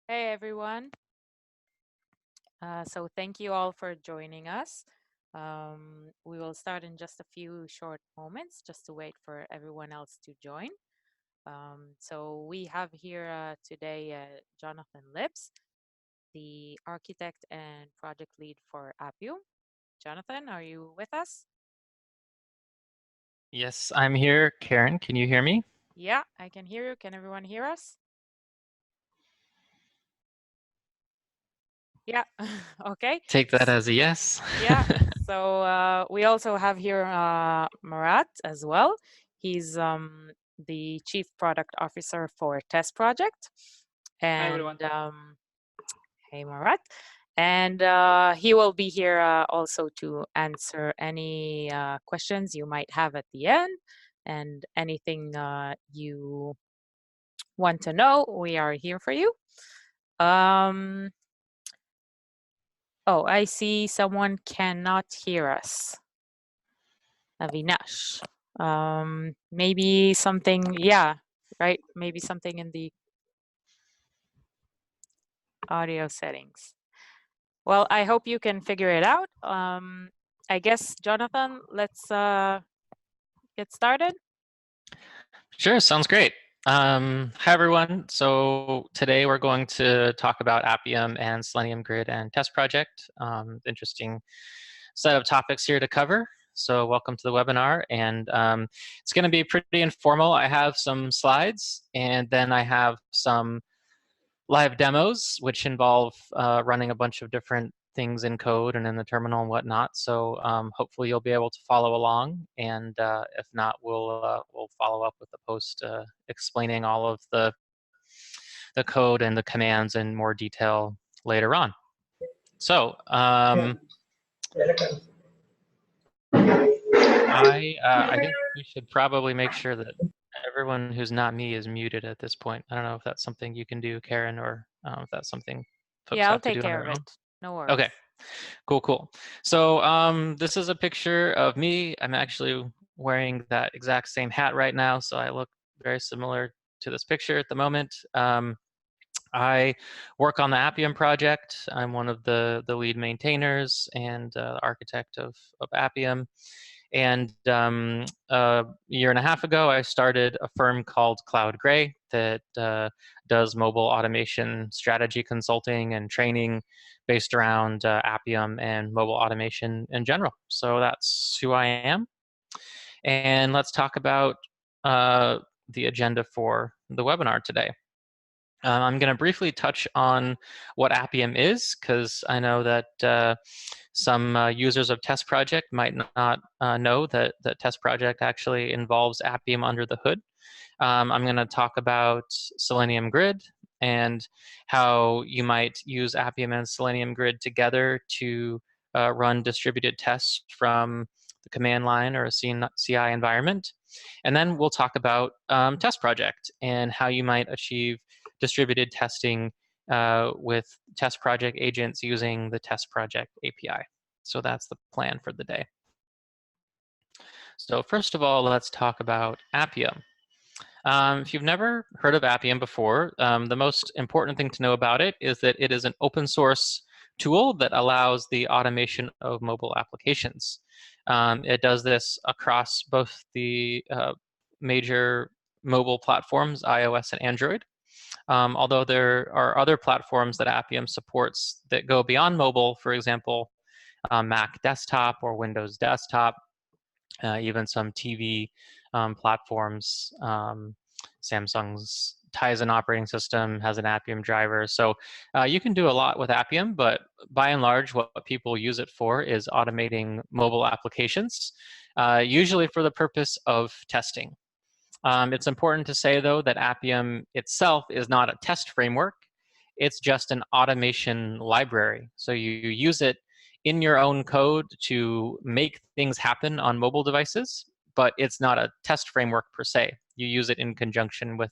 Hey everyone. So thank you all for joining us. We will start in just a few short moments just to wait for everyone else to join. So we have here today Jonathan Lips, the architect and project lead for Appium. Jonathan, are you with us? Yes, I'm here. Karen, can you hear me? Yeah, I can hear you. Can everyone hear us? Yeah, okay. Take that as a yes. Yeah, so we also have here Marat as well. He's the Chief Product Officer for TestProject. Hi, everyone. And hey, Marat. And he will be here also to answer any questions you might have at the end and anything you want to know. We are here for you. Um, oh, I see someone cannot hear us. Avinash. Maybe something, yeah, right? Maybe something in the audio settings. Well, I hope you can figure it out. I guess, Jonathan, let's get started. Sure, sounds great. Hi, everyone. So today we're going to talk about Appium and Selenium Grid and TestProject. Interesting set of topics here to cover. So welcome to the webinar. And it's going to be pretty informal. I have some slides, and then I have some live demos, which involve running a bunch of different things in code and in the terminal and whatnot. So hopefully you'll be able to follow along. And if not, we'll follow up with a post explaining all of the code and the commands in more detail later on. So I think we should probably make sure that everyone who's not me is muted at this point. I don't know if that's something you can do, Karen, or if that's something folks Yeah, I'll have to take do on care their of own. it. No worries. Okay, cool. So this is a picture of me. I'm actually wearing that exact same hat right now, so I look very similar to this picture at the moment. I work on the Appium project. I'm one of the lead maintainers and architect of Appium. And a year and a half ago, I started a firm called Cloud Gray that does mobile automation strategy consulting and training based around Appium and mobile automation in general. So that's who I am. And let's talk about the agenda for the webinar today. I'm going to briefly touch on what Appium is, because I know that some users of TestProject might not know that TestProject actually involves Appium under the hood. I'm going to talk about Selenium Grid and how you might use Appium and Selenium Grid together to run distributed tests from the command line or a CI environment. And then we'll talk about TestProject and how you might achieve distributed testing with TestProject agents using the TestProject API. So that's the plan for the day. So first of all, let's talk about Appium. If you've never heard of Appium before, the most important thing to know about it is that it is an open source tool that allows the automation of mobile applications. It does this across both the major mobile platforms, iOS and Android. Although there are other platforms that Appium supports that go beyond mobile, for example, Mac desktop or Windows desktop, even some TV platforms. Samsung's Tizen operating system has an Appium driver. So you can do a lot with Appium, but by and large, what people use it for is automating mobile applications, usually for the purpose of testing. It's important to say, though, that Appium itself is not a test framework. It's just an automation library. So you use it in your own code to make things happen on mobile devices, but it's not a test framework per se. You use it in conjunction with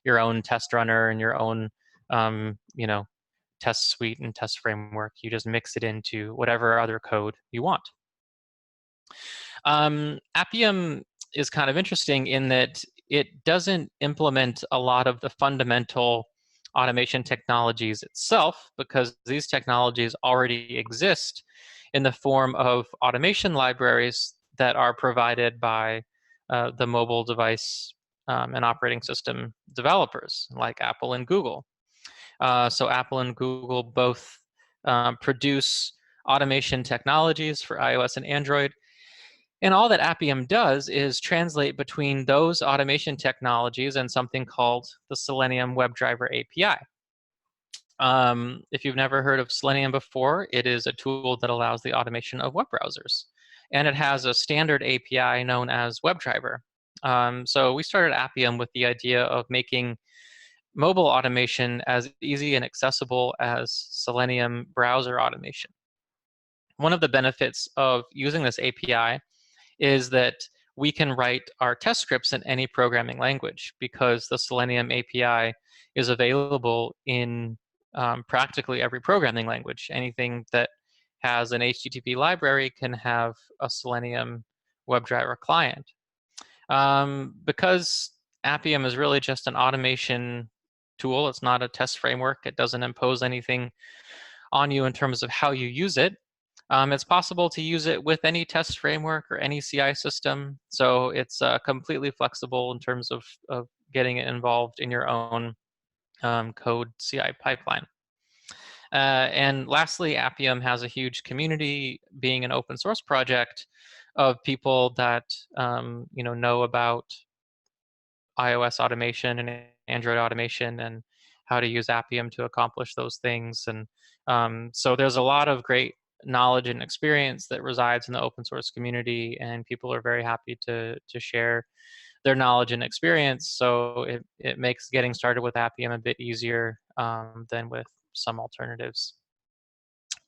your own test runner and your own, test suite and test framework. You just mix it into whatever other code you want. Appium is kind of interesting in that it doesn't implement a lot of the fundamental automation technologies itself, because these technologies already exist in the form of automation libraries that are provided by the mobile device and operating system developers like Apple and Google. So Apple and Google both produce automation technologies for iOS and Android. And all that Appium does is translate between those automation technologies and something called the Selenium WebDriver API. If you've never heard of Selenium before, it is a tool that allows the automation of web browsers. And it has a standard API known as WebDriver. So we started Appium with the idea of making mobile automation as easy and accessible as Selenium browser automation. One of the benefits of using this API is that we can write our test scripts in any programming language, because the Selenium API is available in practically every programming language. Anything that has an HTTP library can have a Selenium WebDriver client. Because Appium is really just an automation tool, it's not a test framework, it doesn't impose anything on you in terms of how you use it. It's possible to use it with any test framework or any CI system, so it's completely flexible in terms of getting it involved in your own code CI pipeline. And lastly, Appium has a huge community, being an open source project, of people that know about iOS automation and Android automation and how to use Appium to accomplish those things. And so there's a lot of great knowledge and experience that resides in the open source community, and people are very happy to share their knowledge and experience. So it makes getting started with Appium a bit easier than with some alternatives.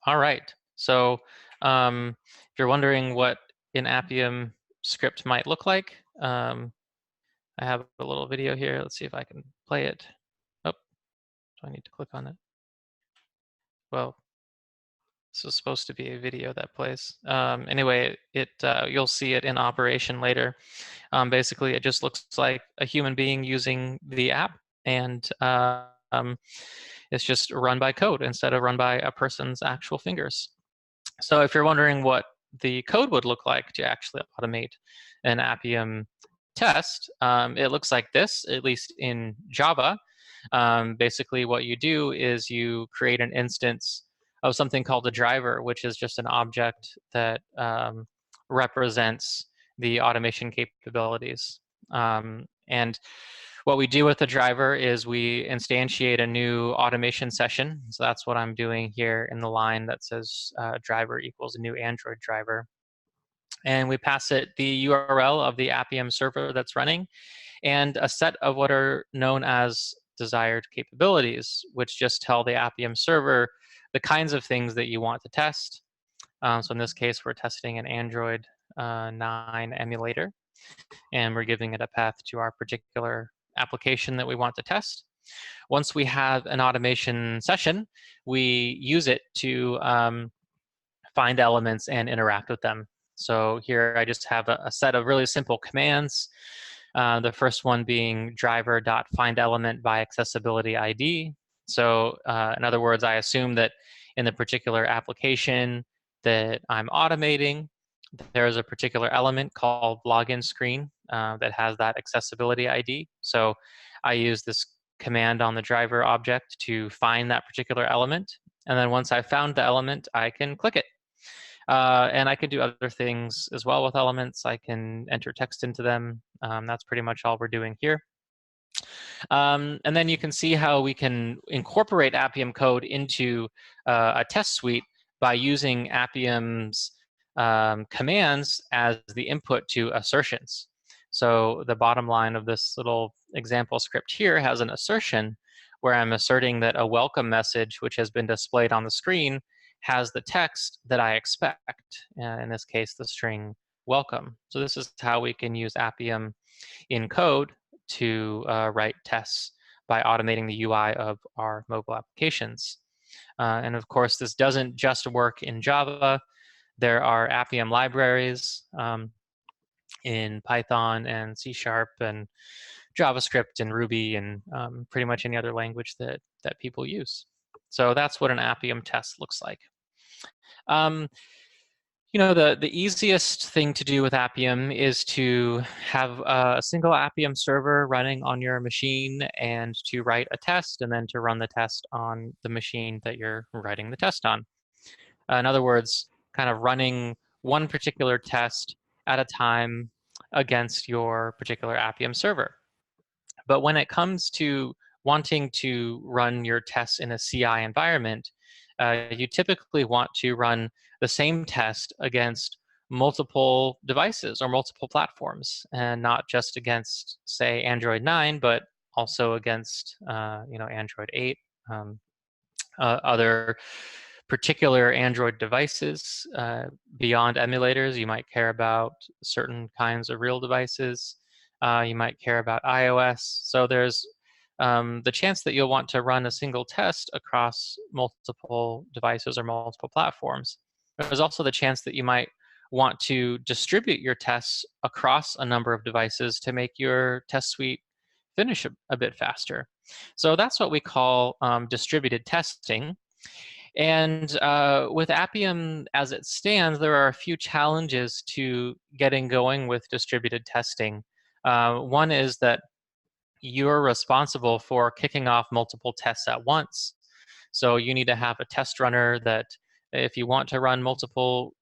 All right. So if you're wondering what an Appium script might look like, I have a little video here. Let's see if I can play it. Oh, do I need to click on it? Well, this is supposed to be a video that plays. Anyway, you'll see it in operation later. Basically, it just looks like a human being using the app, and it's just run by code instead of run by a person's actual fingers. So if you're wondering what the code would look like to actually automate an Appium test, it looks like this, at least in Java. Basically, what you do is you create an instance of something called a driver, which is just an object that represents the automation capabilities. And what we do with the driver is we instantiate a new automation session. So that's what I'm doing here in the line that says driver equals a new Android driver. And we pass it the URL of the Appium server that's running and a set of what are known as desired capabilities, which just tell the Appium server the kinds of things that you want to test. So in this case, we're testing an Android 9 emulator, and we're giving it a path to our particular application that we want to test. Once we have an automation session, we use it to find elements and interact with them. So here I just have a set of really simple commands. The first one being driver.findElement by accessibility ID. So in other words, I assume that in the particular application that I'm automating, there's a particular element called login screen that has that accessibility ID. So I use this command on the driver object to find that particular element. And then once I've found the element, I can click it. And I can do other things as well with elements. I can enter text into them. That's pretty much all we're doing here. And then you can see how we can incorporate Appium code into a test suite by using Appium's commands as the input to assertions. So the bottom line of this little example script here has an assertion where I'm asserting that a welcome message, which has been displayed on the screen, has the text that I expect, in this case, the string welcome. So this is how we can use Appium in code to write tests by automating the UI of our mobile applications. And of course, this doesn't just work in Java. There are Appium libraries in Python and C# and JavaScript and Ruby and pretty much any other language that people use. So that's what an Appium test looks like. The easiest thing to do with Appium is to have a single Appium server running on your machine and to write a test and then to run the test on the machine that you're writing the test on. In other words, kind of running one particular test at a time against your particular Appium server. But when it comes to wanting to run your tests in a CI environment, you typically want to run the same test against multiple devices or multiple platforms, and not just against, say, Android 9, but also against, Android 8, other particular Android devices. Beyond emulators, you might care about certain kinds of real devices. You might care about iOS. So there's the chance that you'll want to run a single test across multiple devices or multiple platforms. There's also the chance that you might want to distribute your tests across a number of devices to make your test suite finish a bit faster. So that's what we call distributed testing. And with Appium as it stands, there are a few challenges to getting going with distributed testing. One is that you're responsible for kicking off multiple tests at once. So you need to have a test runner that, if you want to run multiple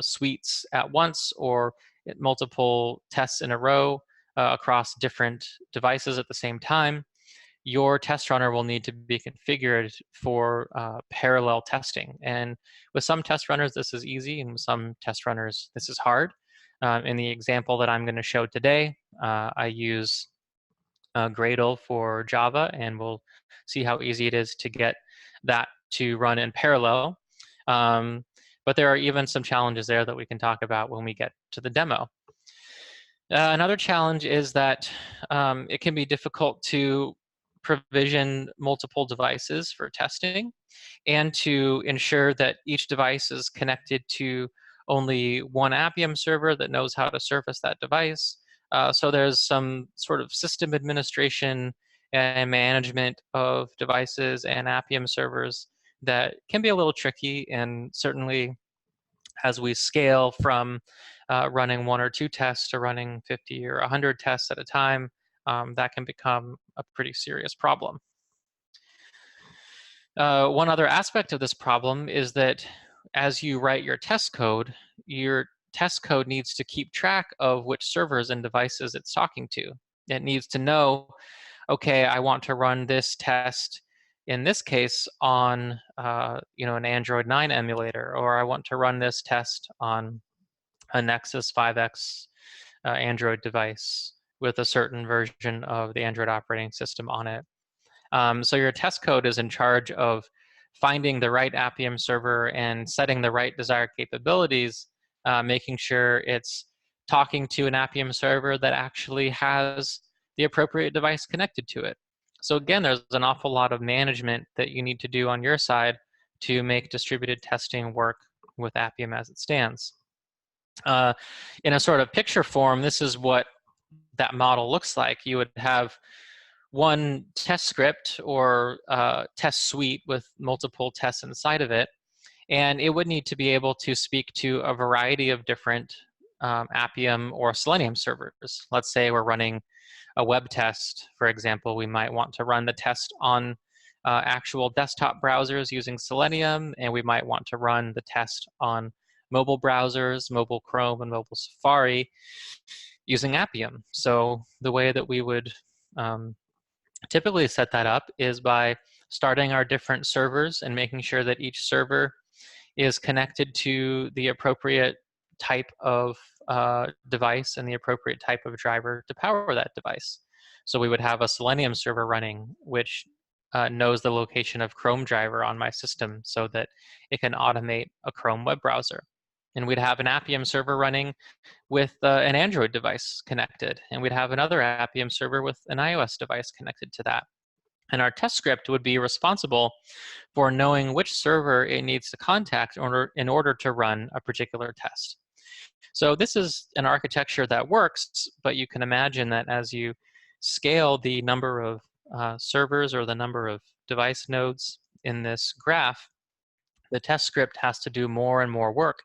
suites at once or multiple tests in a row across different devices at the same time, your test runner will need to be configured for parallel testing. And with some test runners, this is easy, and with some test runners, this is hard. In the example that I'm going to show today, I use Gradle for Java, and we'll see how easy it is to get that to run in parallel. But there are even some challenges there that we can talk about when we get to the demo. Another challenge is that it can be difficult to provision multiple devices for testing and to ensure that each device is connected to only one Appium server that knows how to service that device. So there's some sort of system administration and management of devices and Appium servers that can be a little tricky, and certainly as we scale from running 1 or 2 tests to running 50 or 100 tests at a time, that can become a pretty serious problem. One other aspect of this problem is that as you write your test code needs to keep track of which servers and devices it's talking to. It needs to know, okay, I want to run this test in this case on an Android 9 emulator, or I want to run this test on a Nexus 5X Android device with a certain version of the Android operating system on it. So your test code is in charge of finding the right Appium server and setting the right desired capabilities, making sure it's talking to an Appium server that actually has the appropriate device connected to it. So again, there's an awful lot of management that you need to do on your side to make distributed testing work with Appium as it stands. In a sort of picture form, this is what that model looks like. You would have one test script or test suite with multiple tests inside of it, and it would need to be able to speak to a variety of different Appium or Selenium servers. Let's say we're running a web test, for example. We might want to run the test on actual desktop browsers using Selenium, and we might want to run the test on mobile browsers, mobile Chrome and mobile Safari, using Appium. So the way that we would typically set that up is by starting our different servers and making sure that each server is connected to the appropriate type of device and the appropriate type of driver to power that device. So we would have a Selenium server running, which knows the location of Chrome driver on my system so that it can automate a Chrome web browser. And we'd have an Appium server running with an Android device connected, and we'd have another Appium server with an iOS device connected to that. And our test script would be responsible for knowing which server it needs to contact in order to run a particular test. So this is an architecture that works, but you can imagine that as you scale the number of servers or the number of device nodes in this graph, the test script has to do more and more work.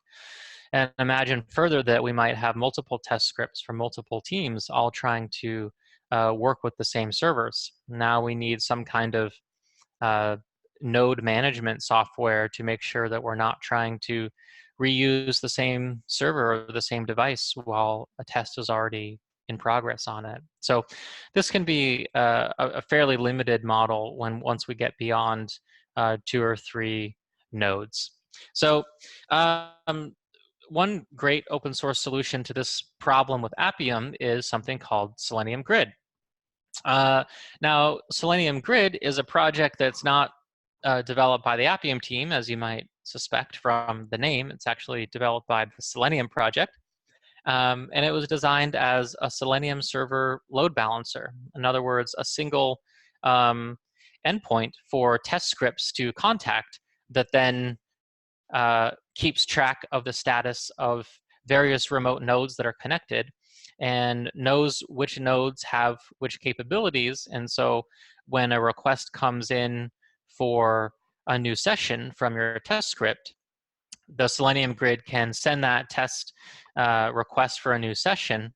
And imagine further that we might have multiple test scripts from multiple teams all trying to work with the same servers. Now we need some kind of node management software to make sure that we're not trying to reuse the same server or the same device while a test is already in progress on it. So this can be a fairly limited model once we get beyond 2 or 3 nodes. So one great open source solution to this problem with Appium is something called Selenium Grid. Now, Selenium Grid is a project that's not developed by the Appium team, as you might suspect from the name. It's actually developed by the Selenium project. And it was designed as a Selenium server load balancer. In other words, a single endpoint for test scripts to contact that then keeps track of the status of various remote nodes that are connected and knows which nodes have which capabilities. And so when a request comes in for a new session from your test script, the Selenium Grid can send that test request for a new session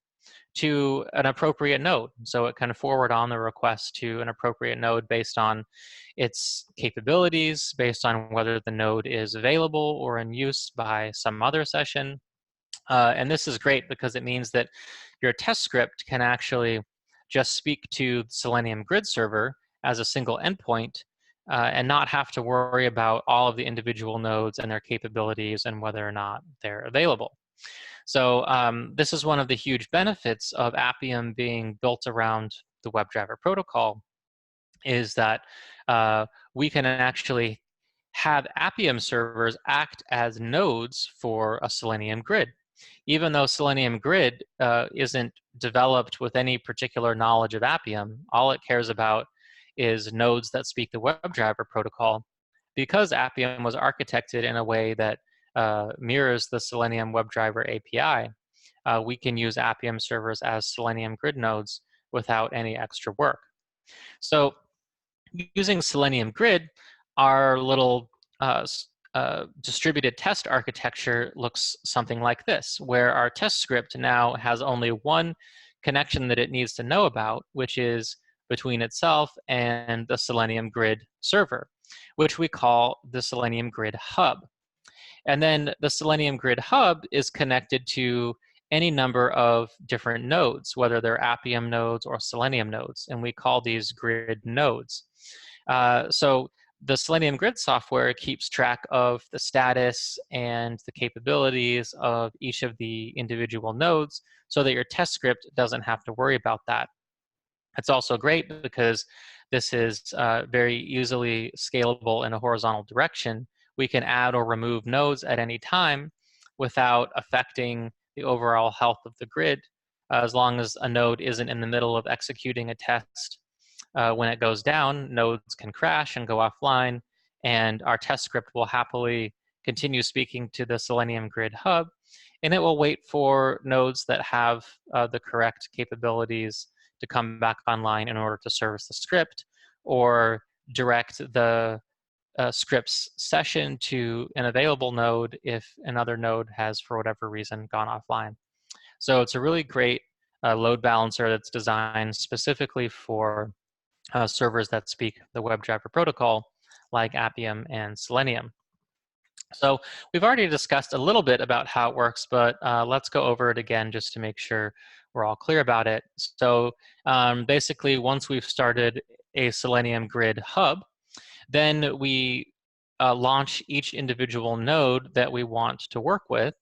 to an appropriate node. So it can forward on the request to an appropriate node based on its capabilities, based on whether the node is available or in use by some other session. And this is great because it means that your test script can actually just speak to the Selenium Grid server as a single endpoint and not have to worry about all of the individual nodes and their capabilities and whether or not they're available. So this is one of the huge benefits of Appium being built around the WebDriver protocol, is that we can actually have Appium servers act as nodes for a Selenium Grid. Even though Selenium Grid isn't developed with any particular knowledge of Appium, all it cares about is nodes that speak the WebDriver protocol. Because Appium was architected in a way that mirrors the Selenium WebDriver API, we can use Appium servers as Selenium Grid nodes without any extra work. So using Selenium Grid, our little distributed test architecture looks something like this, where our test script now has only one connection that it needs to know about, which is between itself and the Selenium Grid server, which we call the Selenium Grid Hub. And then the Selenium Grid Hub is connected to any number of different nodes, whether they're Appium nodes or Selenium nodes, and we call these grid nodes. So the Selenium Grid software keeps track of the status and the capabilities of each of the individual nodes so that your test script doesn't have to worry about that. It's also great because this is very easily scalable in a horizontal direction. We can add or remove nodes at any time without affecting the overall health of the grid, as long as a node isn't in the middle of executing a test. When it goes down, nodes can crash and go offline, and our test script will happily continue speaking to the Selenium Grid Hub, and it will wait for nodes that have the correct capabilities to come back online in order to service the script, or direct the script's session to an available node if another node has, for whatever reason, gone offline. So it's a really great load balancer that's designed specifically for servers that speak the WebDriver protocol, like Appium and Selenium. So we've already discussed a little bit about how it works, but let's go over it again just to make sure we're all clear about it. So basically, once we've started a Selenium Grid hub, then we launch each individual node that we want to work with,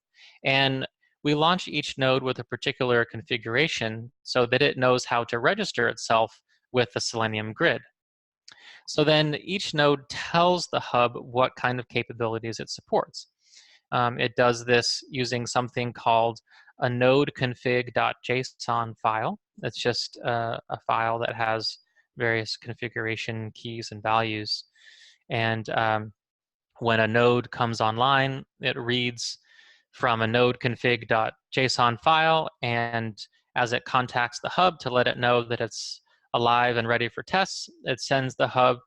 and we launch each node with a particular configuration so that it knows how to register itself with the Selenium Grid. So then each node tells the hub what kind of capabilities it supports. It does this using something called a node config.json file. It's just a file that has various configuration keys and values. And when a node comes online, it reads from a node config.json file, and as it contacts the hub to let it know that it's alive and ready for tests, it sends the hub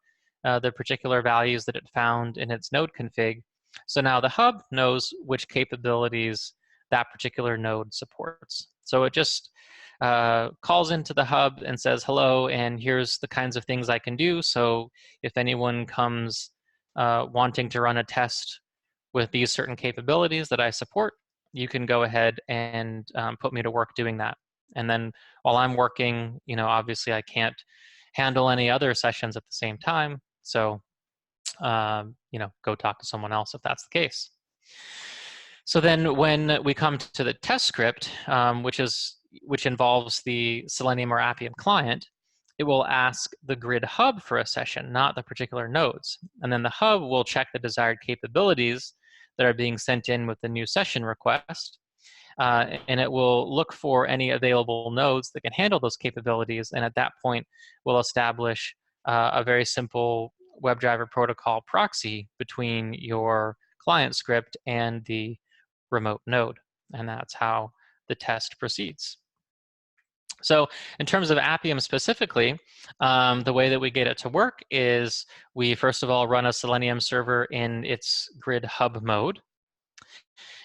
the particular values that it found in its node config. So now the hub knows which capabilities that particular node supports. So it just calls into the hub and says, hello, and here's the kinds of things I can do. So if anyone comes wanting to run a test with these certain capabilities that I support, you can go ahead and put me to work doing that. And then while I'm working, obviously I can't handle any other sessions at the same time. So, go talk to someone else if that's the case. So then when we come to the test script, which involves the Selenium or Appium client, it will ask the grid hub for a session, not the particular nodes. And then the hub will check the desired capabilities that are being sent in with the new session request. And it will look for any available nodes that can handle those capabilities. And at that point, we'll establish a very simple WebDriver protocol proxy between your client script and the remote node. And that's how the test proceeds. So in terms of Appium specifically, the way that we get it to work is we first of all run a Selenium server in its grid hub mode.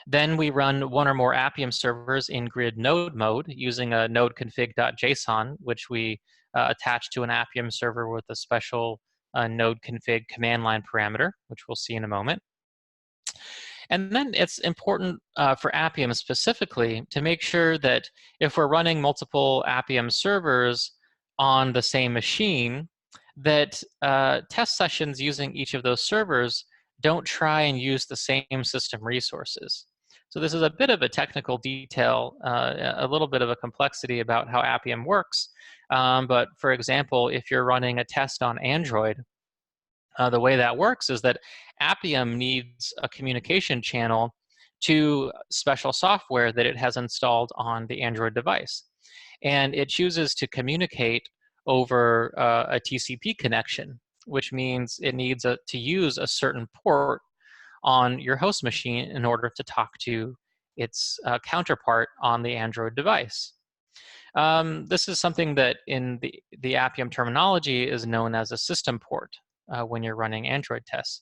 Then we run one or more Appium servers in grid node mode using a node config.json, which we attach to an Appium server with a special node config command line parameter, which we'll see in a moment. And then it's important for Appium specifically to make sure that if we're running multiple Appium servers on the same machine, that test sessions using each of those servers don't try and use the same system resources. So this is a bit of a technical detail, a little bit of a complexity about how Appium works. But for example, if you're running a test on Android, the way that works is that Appium needs a communication channel to special software that it has installed on the Android device. And it chooses to communicate over a TCP connection, which means it needs to use a certain port on your host machine in order to talk to its counterpart on the Android device. This is something that in the Appium terminology is known as a system port when you're running Android tests.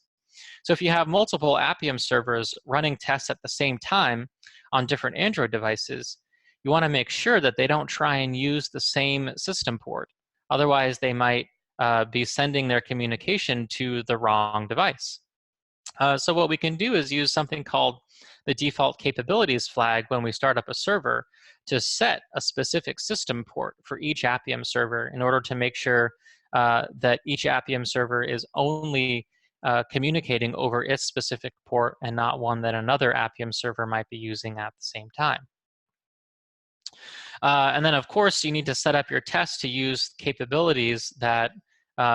So if you have multiple Appium servers running tests at the same time on different Android devices, you want to make sure that they don't try and use the same system port. Otherwise, they might be sending their communication to the wrong device. So what we can do is use something called the default capabilities flag when we start up a server to set a specific system port for each Appium server in order to make sure that each Appium server is only communicating over its specific port and not one that another Appium server might be using at the same time. And then, of course, you need to set up your test to use capabilities that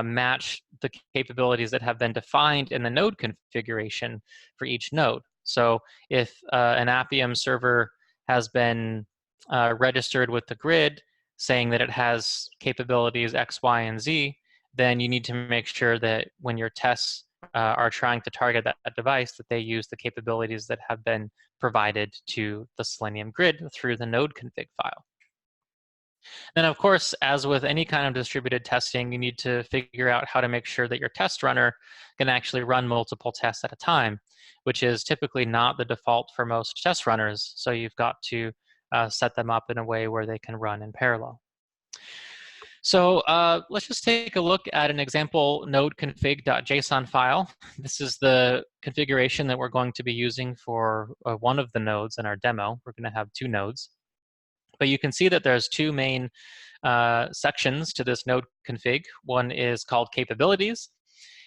match the capabilities that have been defined in the node configuration for each node. So if an Appium server has been registered with the grid saying that it has capabilities X, Y, and Z, then you need to make sure that when your tests are trying to target that device, that they use the capabilities that have been provided to the Selenium Grid through the node config file. Then, of course, as with any kind of distributed testing, you need to figure out how to make sure that your test runner can actually run multiple tests at a time, which is typically not the default for most test runners. So you've got to set them up in a way where they can run in parallel. So let's just take a look at an example node config.json file. This is the configuration that we're going to be using for one of the nodes in our demo. We're going to have two nodes. But you can see that there's two main sections to this node config. One is called capabilities,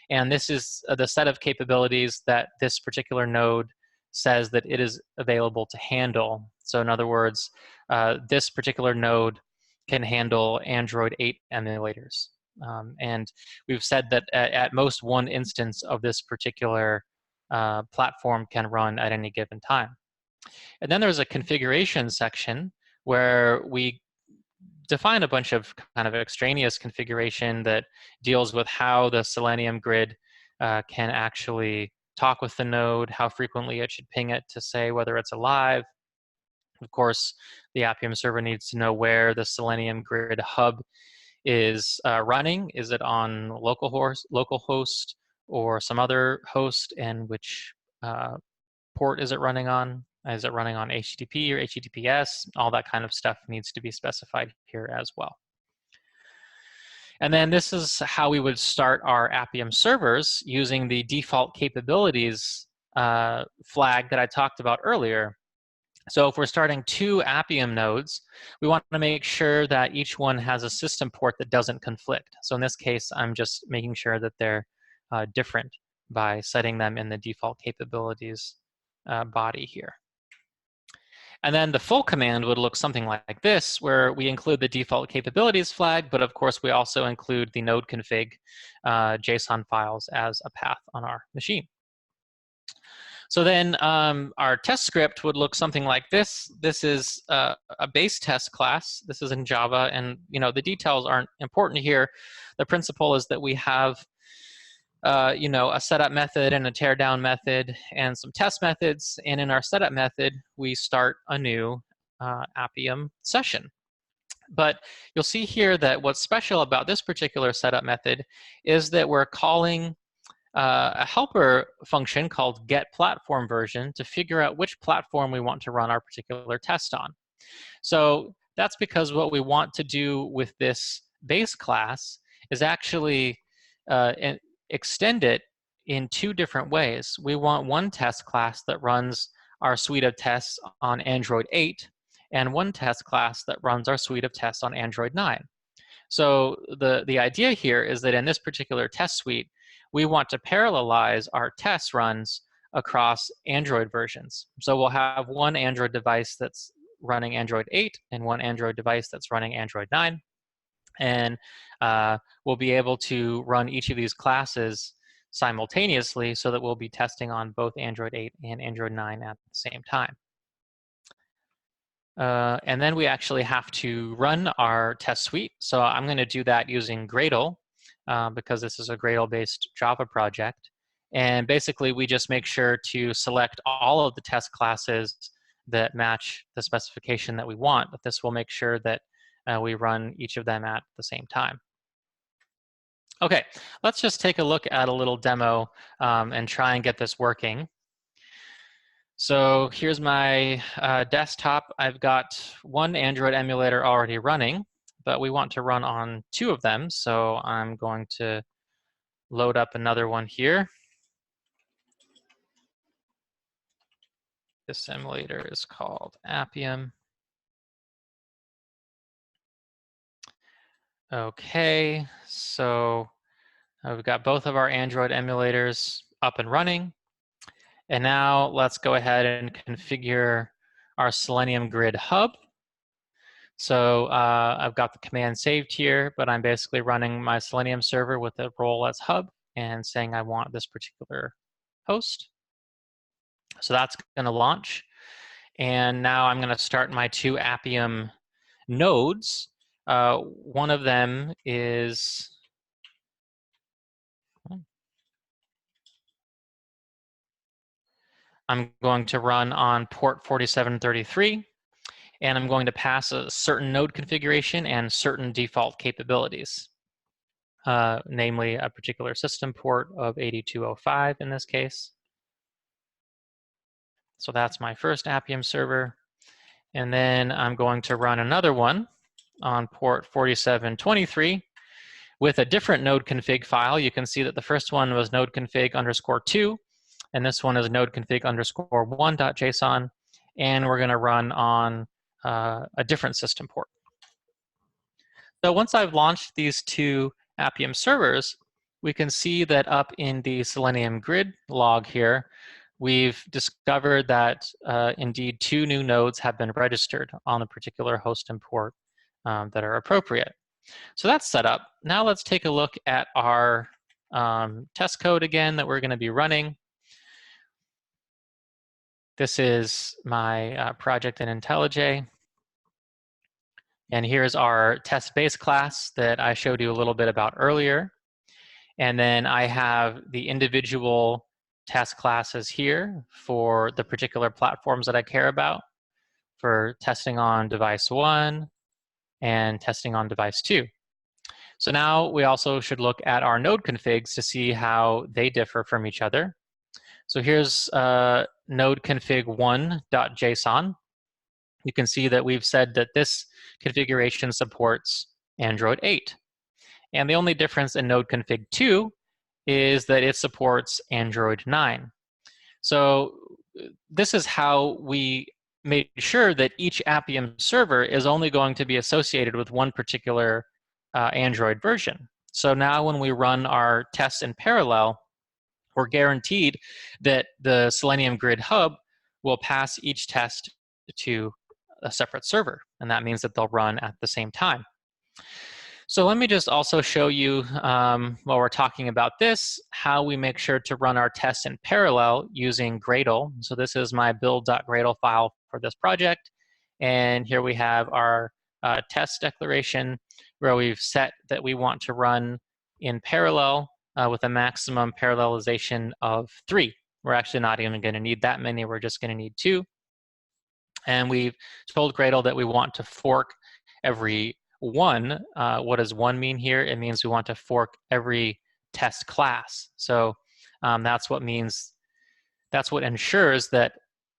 and this is the set of capabilities that this particular node says that it is available to handle. So in other words, this particular node can handle Android 8 emulators. And we've said that at most one instance of this particular platform can run at any given time. And then there's a configuration section where we define a bunch of kind of extraneous configuration that deals with how the Selenium Grid can actually talk with the node, how frequently it should ping it to say whether it's alive. Of course, the Appium server needs to know where the Selenium Grid hub is running. Is it on localhost, or some other host, and which port is it running on? Is it running on HTTP or HTTPS? All that kind of stuff needs to be specified here as well. And then this is how we would start our Appium servers using the default capabilities flag that I talked about earlier. So if we're starting 2 Appium nodes, we want to make sure that each one has a system port that doesn't conflict. So in this case, I'm just making sure that they're different by setting them in the default capabilities body here. And then the full command would look something like this, where we include the default capabilities flag, but of course we also include the node config JSON files as a path on our machine. So then our test script would look something like this. This is a base test class. This is in Java, and the details aren't important here. The principle is that we have a setup method and a teardown method and some test methods. And in our setup method, we start a new Appium session. But you'll see here that what's special about this particular setup method is that we're calling a helper function called getPlatformVersion to figure out which platform we want to run our particular test on. So that's because what we want to do with this base class is actually extend it in 2 different ways. We want one test class that runs our suite of tests on Android 8, and one test class that runs our suite of tests on Android 9. So the idea here is that in this particular test suite, we want to parallelize our test runs across Android versions. So we'll have one Android device that's running Android 8 and one Android device that's running Android 9. And we'll be able to run each of these classes simultaneously so that we'll be testing on both Android 8 and Android 9 at the same time. And then we actually have to run our test suite. So I'm going to do that using Gradle because this is a Gradle-based Java project. And basically, we just make sure to select all of the test classes that match the specification that we want. But this will make sure that we run each of them at the same time. Okay, let's just take a look at a little demo and try and get this working. So here's my desktop. I've got one Android emulator already running, but we want to run on 2 of them. So I'm going to load up another one here. This emulator is called Appium. Okay, so we've got both of our Android emulators up and running. And now let's go ahead and configure our Selenium Grid hub. So I've got the command saved here, but I'm basically running my Selenium server with a role as hub and saying I want this particular host. So that's going to launch. And now I'm going to start my 2 Appium nodes. One of them is I'm going to run on port 4733, and I'm going to pass a certain node configuration and certain default capabilities, namely a particular system port of 8205 in this case. So that's my first Appium server. And then I'm going to run another one on port 4723 with a different node config file. You can see that the first one was node config _2, and this one is node config _1.json, and we're going to run on a different system port. So once I've launched these 2 Appium servers, we can see that up in the Selenium Grid log here, we've discovered that indeed 2 new nodes have been registered on the particular host and port that are appropriate. So that's set up. Now let's take a look at our test code again that we're going to be running. This is my project in IntelliJ. And here's our test base class that I showed you a little bit about earlier. And then I have the individual test classes here for the particular platforms that I care about, for testing on device 1 and testing on device 2. So now we also should look at our node configs to see how they differ from each other. So here's node config 1.json. You can see that we've said that this configuration supports Android 8. And the only difference in node config 2 is that it supports Android 9. So this is how we made sure that each Appium server is only going to be associated with one particular Android version. So now when we run our tests in parallel, we're guaranteed that the Selenium Grid hub will pass each test to a separate server, and that means that they'll run at the same time. So let me just also show you, while we're talking about this, how we make sure to run our tests in parallel using Gradle. So this is my build.gradle file for this project. And here we have our test declaration where we've set that we want to run in parallel with a maximum parallelization of 3. We're actually not even going to need that many. We're just going to need 2. And we've told Gradle that we want to fork every 1. What does 1 mean here? It means we want to fork every test class. So that's what ensures that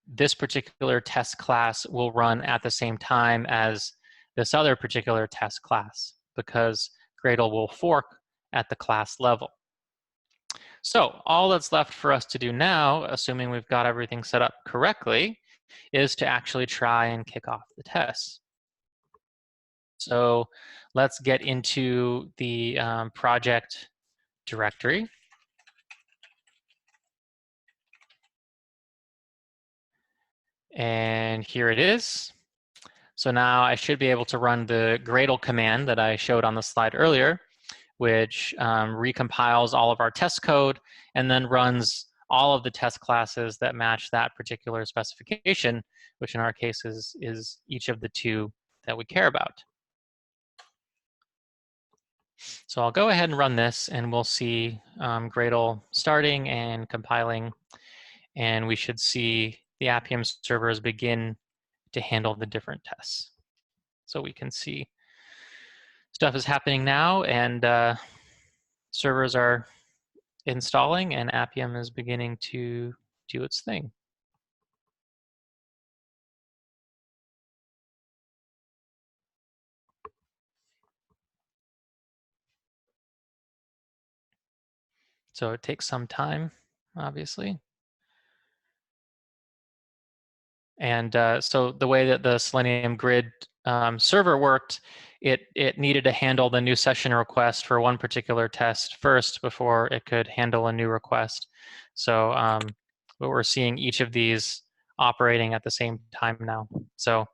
this particular test class will run at the same time as this other particular test class, because Gradle will fork at the class level. So all that's left for us to do now, assuming we've got everything set up correctly, is to actually try and kick off the tests. So let's get into the project directory. And here it is. So now I should be able to run the Gradle command that I showed on the slide earlier, which recompiles all of our test code and then runs all of the test classes that match that particular specification, which in our case is each of the 2 that we care about. So I'll go ahead and run this, and we'll see Gradle starting and compiling, and we should see the Appium servers begin to handle the different tests. So we can see stuff is happening now, and servers are installing, and Appium is beginning to do its thing. So it takes some time, obviously. And so the way that the Selenium Grid server worked, it needed to handle the new session request for one particular test first before it could handle a new request. So but we're seeing each of these operating at the same time now. So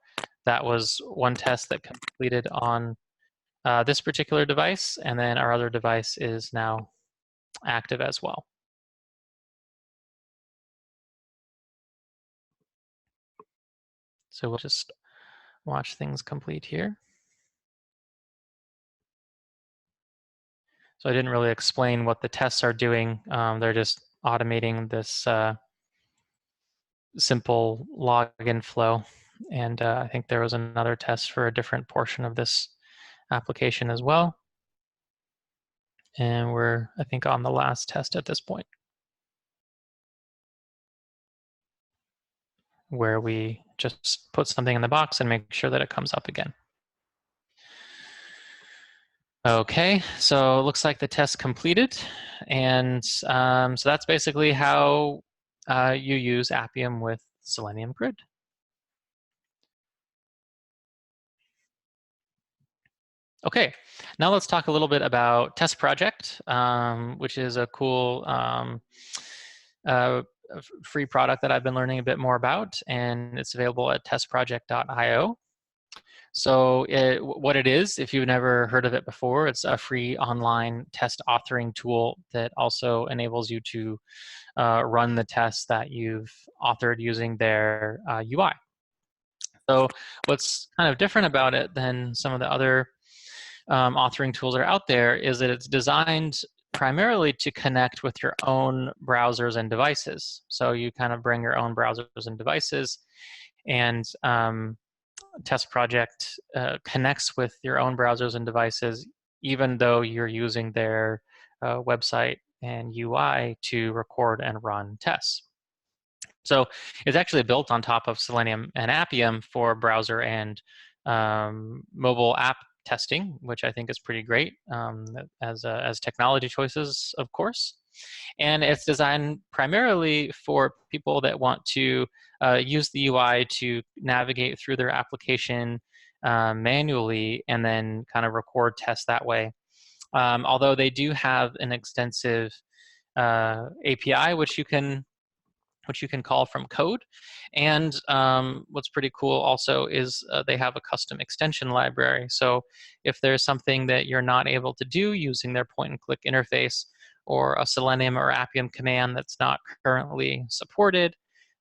that was one test that completed on this particular device, and then our other device is now active as well. So we'll just watch things complete here. So I didn't really explain what the tests are doing. They're just automating this simple login flow. And I think there was another test for a different portion of this application as well. And we're, I think, on the last test at this point, where we just put something in the box and make sure that it comes up again. Okay, so it looks like the test completed. And so that's basically how you use Appium with Selenium Grid. Okay, now let's talk a little bit about TestProject, which is a cool free product that I've been learning a bit more about, and it's available at testproject.io. So what it is, if you've never heard of it before, it's a free online test authoring tool that also enables you to run the tests that you've authored using their UI. So what's kind of different about it than some of the other authoring tools are out there is that it's designed primarily to connect with your own browsers and devices. So you kind of bring your own browsers and devices, and TestProject connects with your own browsers and devices even though you're using their website and UI to record and run tests. So it's actually built on top of Selenium and Appium for browser and mobile app testing, which I think is pretty great as technology choices, of course. And it's designed primarily for people that want to use the UI to navigate through their application manually and then kind of record tests that way. Although they do have an extensive API, which you can call from code. And what's pretty cool also is they have a custom extension library. So if there's something that you're not able to do using their point and click interface, or a Selenium or Appium command that's not currently supported,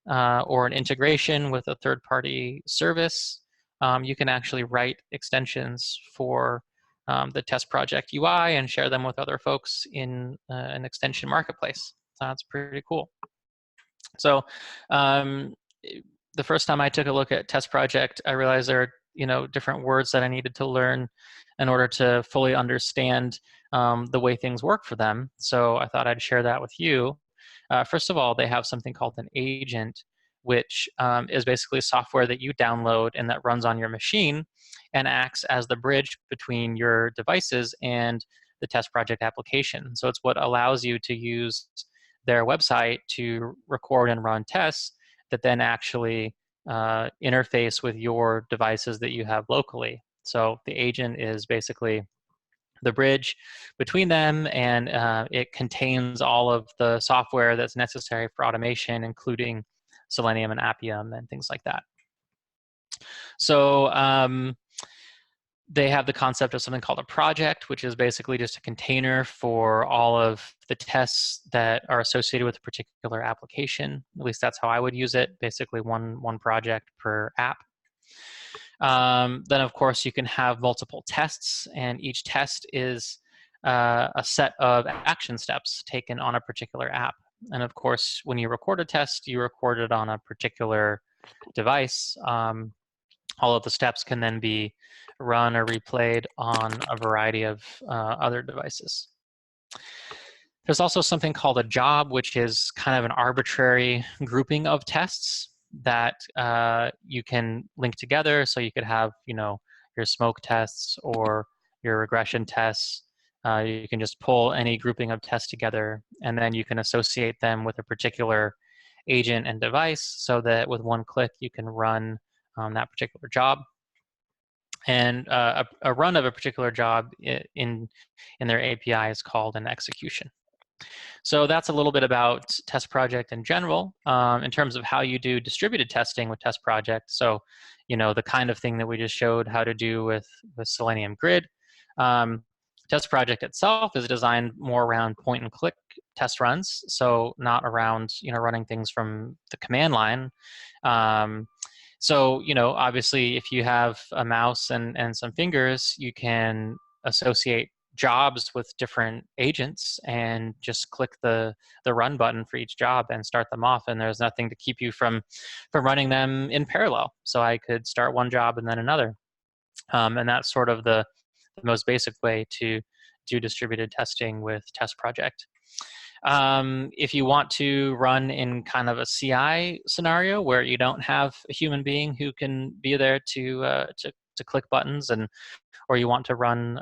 or an integration with a third-party service, you can actually write extensions for the TestProject UI and share them with other folks in an extension marketplace. So that's pretty cool. So the first time I took a look at TestProject, I realized there are different words that I needed to learn in order to fully understand the way things work for them. So I thought I'd share that with you. First of all, they have something called an agent, which is basically software that you download and that runs on your machine and acts as the bridge between your devices and the TestProject application. So it's what allows you to use their website to record and run tests that then actually interface with your devices that you have locally. So the agent is basically the bridge between them, and it contains all of the software that's necessary for automation, including Selenium and Appium and things like that. So they have the concept of something called a project, which is basically just a container for all of the tests that are associated with a particular application. At least that's how I would use it, basically one project per app. Then, of course, you can have multiple tests, and each test is a set of action steps taken on a particular app. And of course, when you record a test, you record it on a particular device. All of the steps can then be run or replayed on a variety of other devices. There's also something called a job, which is kind of an arbitrary grouping of tests that you can link together. So you could have, your smoke tests or your regression tests. You can just pull any grouping of tests together, and then you can associate them with a particular agent and device so that with one click you can run that particular job. And a run of a particular job in their API is called an execution. So that's a little bit about TestProject in general. In terms of how you do distributed testing with TestProject, so the kind of thing that we just showed how to do with Selenium Grid. TestProject itself is designed more around point and click test runs, so not around running things from the command line. So, obviously, if you have a mouse and some fingers, you can associate jobs with different agents and just click the run button for each job and start them off. And there's nothing to keep you from running them in parallel. So I could start one job and then another. And that's sort of the most basic way to do distributed testing with TestProject. If you want to run in kind of a CI scenario where you don't have a human being who can be there to click buttons, or you want to run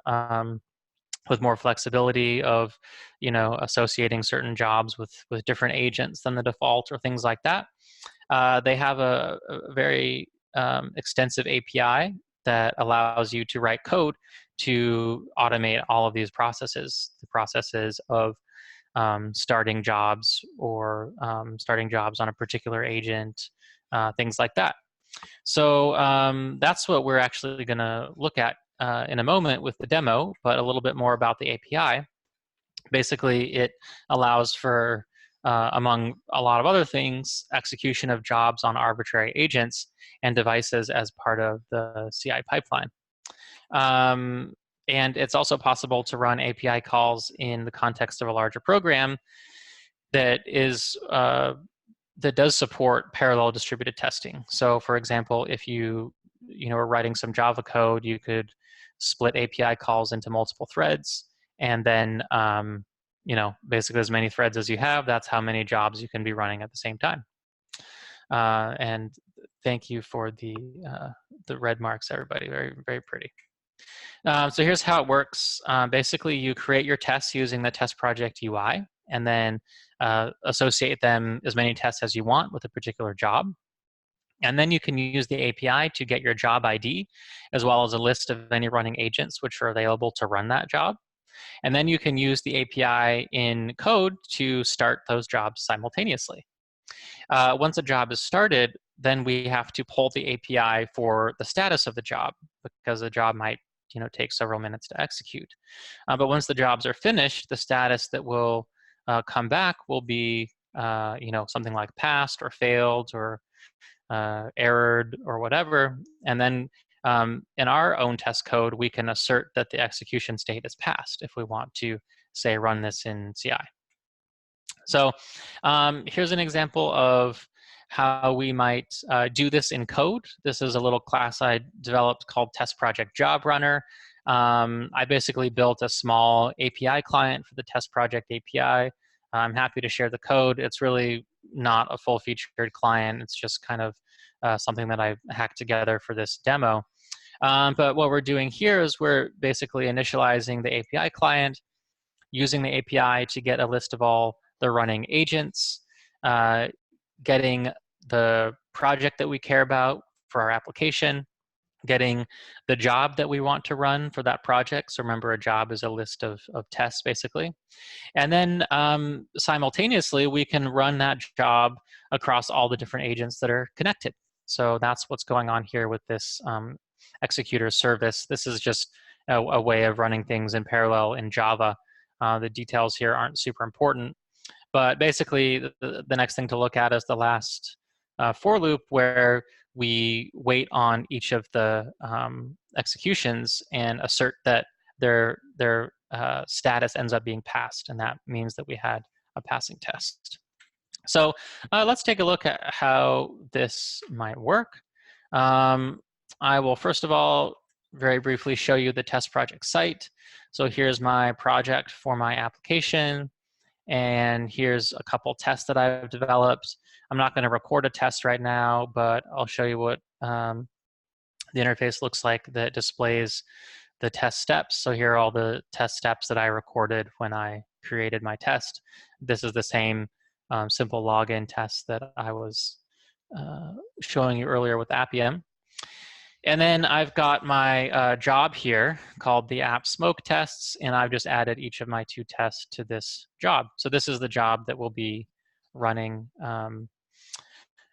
with more flexibility of associating certain jobs with different agents than the default or things like that, they have a very extensive API that allows you to write code to automate all of these processes, the processes of starting jobs or starting jobs on a particular agent, things like that. So that's what we're actually going to look at in a moment with the demo, but a little bit more about the API. Basically, it allows for, among a lot of other things, execution of jobs on arbitrary agents and devices as part of the CI pipeline. And it's also possible to run API calls in the context of a larger program that is that does support parallel distributed testing. So, for example, if you are writing some Java code, you could split API calls into multiple threads, and then basically as many threads as you have, that's how many jobs you can be running at the same time. And thank you for the red marks, everybody. Very, very pretty. So here's how it works. Basically, you create your tests using the TestProject UI, and then associate them as many tests as you want with a particular job. And then you can use the API to get your job ID, as well as a list of any running agents which are available to run that job. And then you can use the API in code to start those jobs simultaneously. Once a job is started, then we have to pull the API for the status of the job, because the job might take several minutes to execute. But once the jobs are finished, the status that will come back will be something like passed or failed or errored or whatever. And then in our own test code, we can assert that the execution state is passed if we want to, say, run this in CI. So here's an example of how we might do this in code. This is a little class I developed called TestProject Job Runner. I basically built a small API client for the TestProject API. I'm happy to share the code. It's really not a full-featured client. It's just kind of something that I hacked together for this demo. But what we're doing here is we're basically initializing the API client, using the API to get a list of all the running agents, getting the project that we care about for our application, getting the job that we want to run for that project. So remember, a job is a list of tests, basically. And then simultaneously, we can run that job across all the different agents that are connected. So that's what's going on here with this executor service. This is just a way of running things in parallel in Java. The details here aren't super important. But basically, the next thing to look at is the last for loop, where we wait on each of the executions and assert that their status ends up being passed, and that means that we had a passing test. So let's take a look at how this might work. I will first of all very briefly show you the TestProject site. So here's my project for my application, and here's a couple tests that I've developed. I'm not going to record a test right now, but I'll show you what the interface looks like that displays the test steps. So here are all the test steps that I recorded when I created my test. This is the same simple login test that I was showing you earlier with Appium. And then I've got my job here called the app smoke tests, and I've just added each of my 2 tests to this job. So this is the job that will be running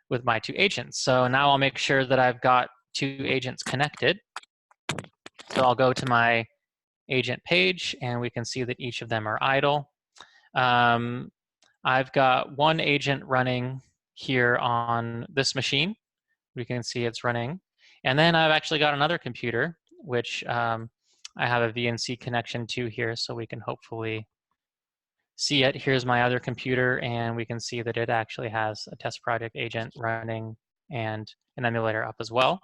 with my 2 agents. So now I'll make sure that I've got 2 agents connected. So I'll go to my agent page, and we can see that each of them are idle. I've got 1 agent running here on this machine. We can see it's running. And then I've actually got another computer, which I have a VNC connection to here, so we can hopefully see it. Here's my other computer, and we can see that it actually has a TestProject agent running and an emulator up as well.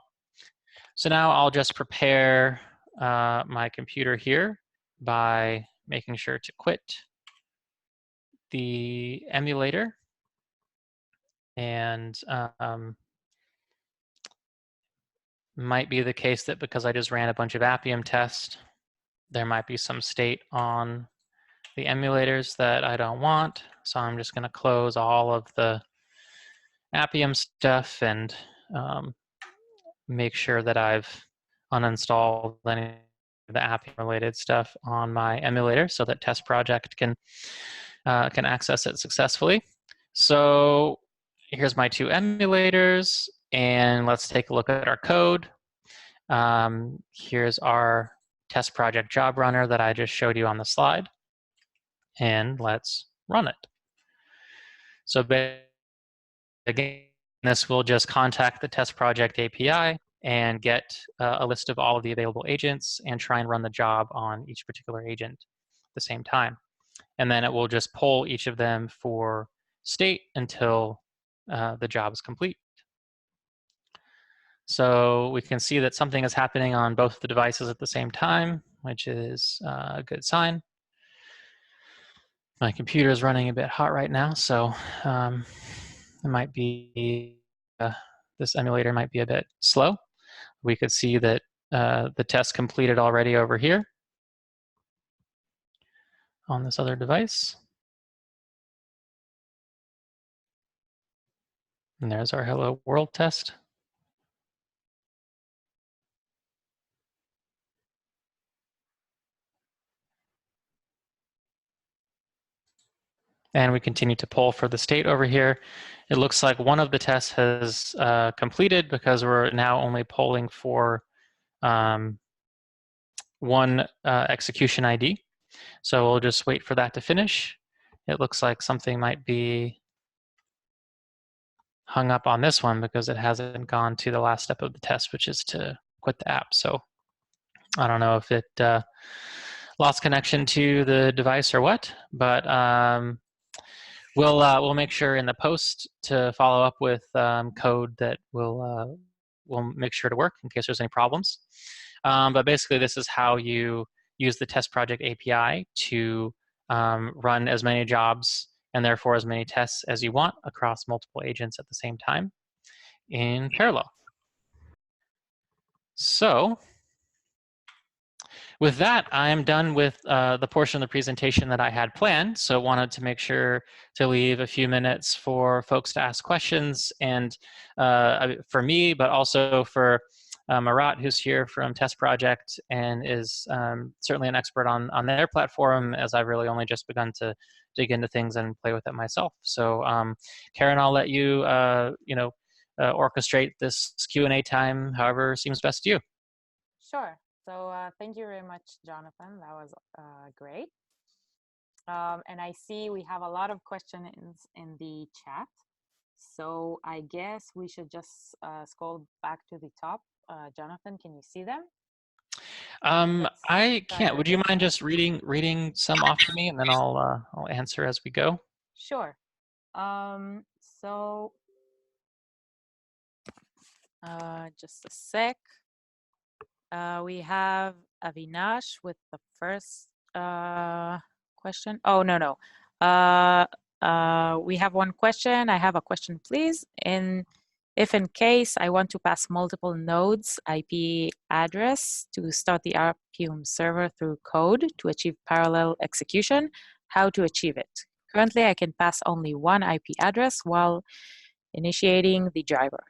So now I'll just prepare my computer here by making sure to quit the emulator. And might be the case that because I just ran a bunch of Appium tests, there might be some state on the emulators that I don't want. So I'm just going to close all of the Appium stuff and make sure that I've uninstalled any of the Appium related stuff on my emulator so that TestProject can access it successfully. So here's my 2 emulators, and let's take a look at our code. Here's our TestProject job runner that I just showed you on the slide, and let's run it. So again, this will just contact the TestProject API and get a list of all of the available agents and try and run the job on each particular agent at the same time. And then it will just poll each of them for state until the job is complete. So we can see that something is happening on both the devices at the same time, which is a good sign. My computer is running a bit hot right now, so it might be, this emulator might be a bit slow. We could see that the test completed already over here on this other device. And there's our hello world test. And we continue to poll for the state over here. It looks like one of the tests has completed because we're now only polling for one execution ID. So we'll just wait for that to finish. It looks like something might be hung up on this one because it hasn't gone to the last step of the test, which is to quit the app. So I don't know if it lost connection to the device or what, but we'll make sure in the post to follow up with code that will make sure to work in case there's any problems. But basically, this is how you use the TestProject API to run as many jobs and therefore as many tests as you want across multiple agents at the same time in parallel. So with that, I'm done with the portion of the presentation that I had planned. So wanted to make sure to leave a few minutes for folks to ask questions, and for me, but also for Marat, who's here from TestProject and is certainly an expert on their platform, as I've really only just begun to dig into things and play with it myself. So Karen, I'll let you, orchestrate this Q&A time however seems best to you. Sure. So thank you very much, Jonathan. That was great. And I see we have a lot of questions in the chat. So I guess we should just scroll back to the top. Jonathan, can you see them? I can't. Would you mind just reading some off to me, and then I'll answer as we go? Sure. So just a sec. We have Avinash with the first question. Oh, no. We have one question. I have a question, please. If in case I want to pass multiple nodes IP address to start the Appium server through code to achieve parallel execution, how to achieve it? Currently, I can pass only one IP address while initiating the driver.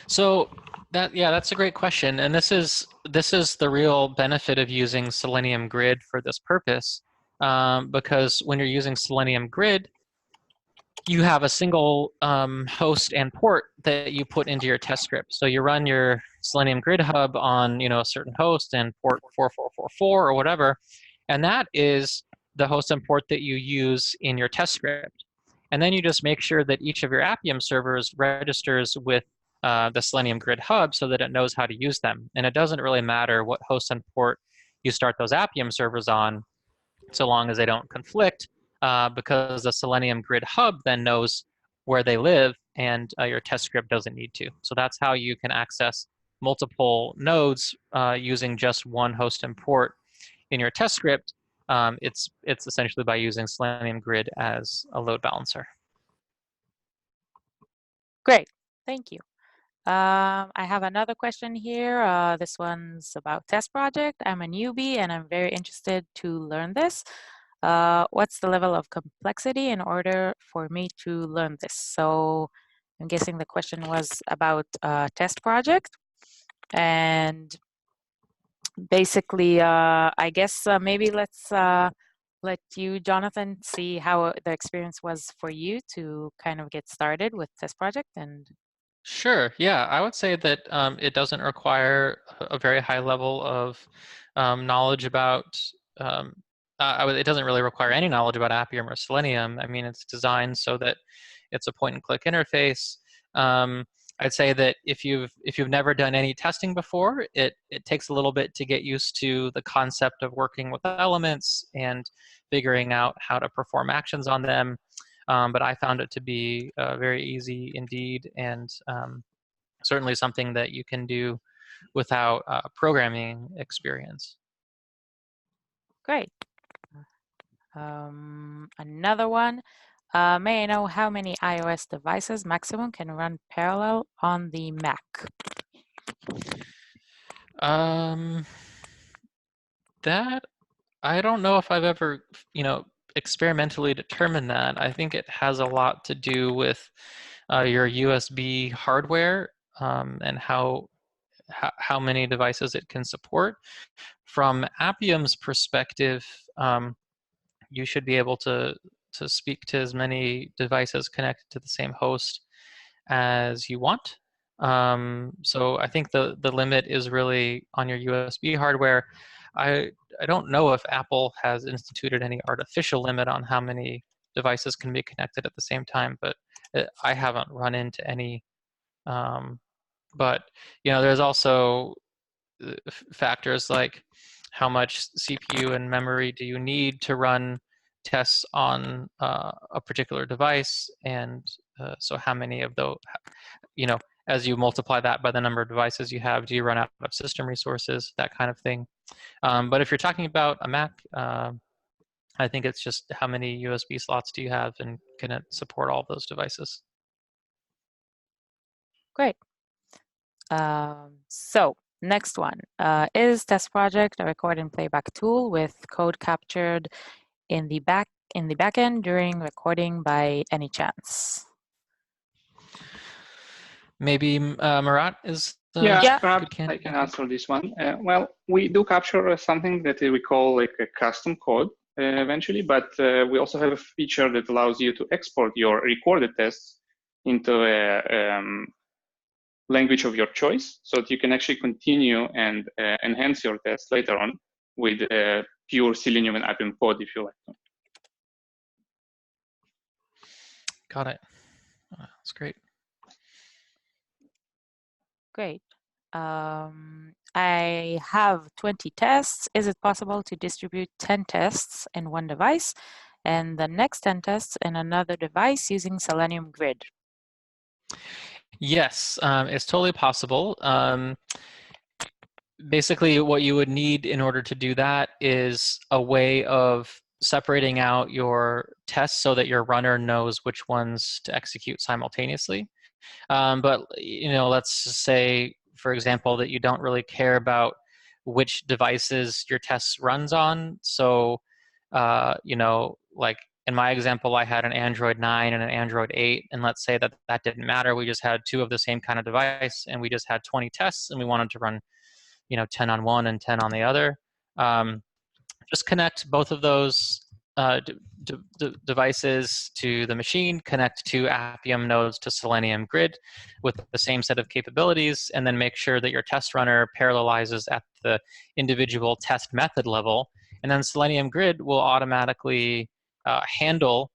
So that's a great question, and this is the real benefit of using Selenium Grid for this purpose, because when you're using Selenium Grid, you have a single host and port that you put into your test script. So you run your Selenium Grid hub on a certain host and port 4444 or whatever, and that is the host and port that you use in your test script. And then you just make sure that each of your Appium servers registers with the Selenium Grid hub so that it knows how to use them. And it doesn't really matter what host and port you start those Appium servers on, so long as they don't conflict, because the Selenium Grid hub then knows where they live, and your test script doesn't need to. So that's how you can access multiple nodes using just one host and port in your test script. It's essentially by using Selenium Grid as a load balancer. Great, thank you. I have another question here. This one's about TestProject. I'm a newbie and I'm very interested to learn this. What's the level of complexity in order for me to learn this? So I'm guessing the question was about TestProject. And basically, I guess maybe let's let you, Jonathan, see how the experience was for you to kind of get started with TestProject. And Sure. Yeah, I would say that it doesn't require a very high level of knowledge about. It doesn't really require any knowledge about Appium or Selenium. I mean, it's designed so that it's a point-and-click interface. I'd say that if you've never done any testing before, it takes a little bit to get used to the concept of working with elements and figuring out how to perform actions on them. But I found it to be very easy indeed, and certainly something that you can do without programming experience. Great. Another one. May I know how many iOS devices maximum can run parallel on the Mac? That I don't know if I've ever, experimentally determined that. I think it has a lot to do with your USB hardware and how many devices it can support. From Appium's perspective, you should be able to speak to as many devices connected to the same host as you want. So I think the limit is really on your USB hardware. I don't know if Apple has instituted any artificial limit on how many devices can be connected at the same time, but I haven't run into any. But there's also factors like how much CPU and memory do you need to run tests on a particular device, and so how many of those, as you multiply that by the number of devices you have, do you run out of system resources, that kind of thing. But if you're talking about a Mac, I think it's just how many USB slots do you have, and can it support all of those devices? Great. So next one. Is TestProject a record and playback tool with code captured in the backend during recording by any chance? Maybe Marat is Yeah, a perhaps good candidate. I can answer this one. Well, we do capture something that we call like a custom code eventually, but we also have a feature that allows you to export your recorded tests into a language of your choice, so that you can actually continue and enhance your tests later on with pure Selenium and Appium code, if you like. Got it. That's great. Great. I have 20 tests. Is it possible to distribute 10 tests in one device and the next 10 tests in another device using Selenium Grid? Yes, it's totally possible. Basically, what you would need in order to do that is a way of separating out your tests so that your runner knows which ones to execute simultaneously. But let's just say, for example, that you don't really care about which devices your test runs on. So, like in my example, I had an Android 9 and an Android 8, and let's say that didn't matter. We just had two of the same kind of device, and we just had 20 tests, and we wanted to run, 10 on one and 10 on the other. Just connect both of those devices to the machine, connect two Appium nodes to Selenium Grid with the same set of capabilities, and then make sure that your test runner parallelizes at the individual test method level. And then Selenium Grid will automatically handle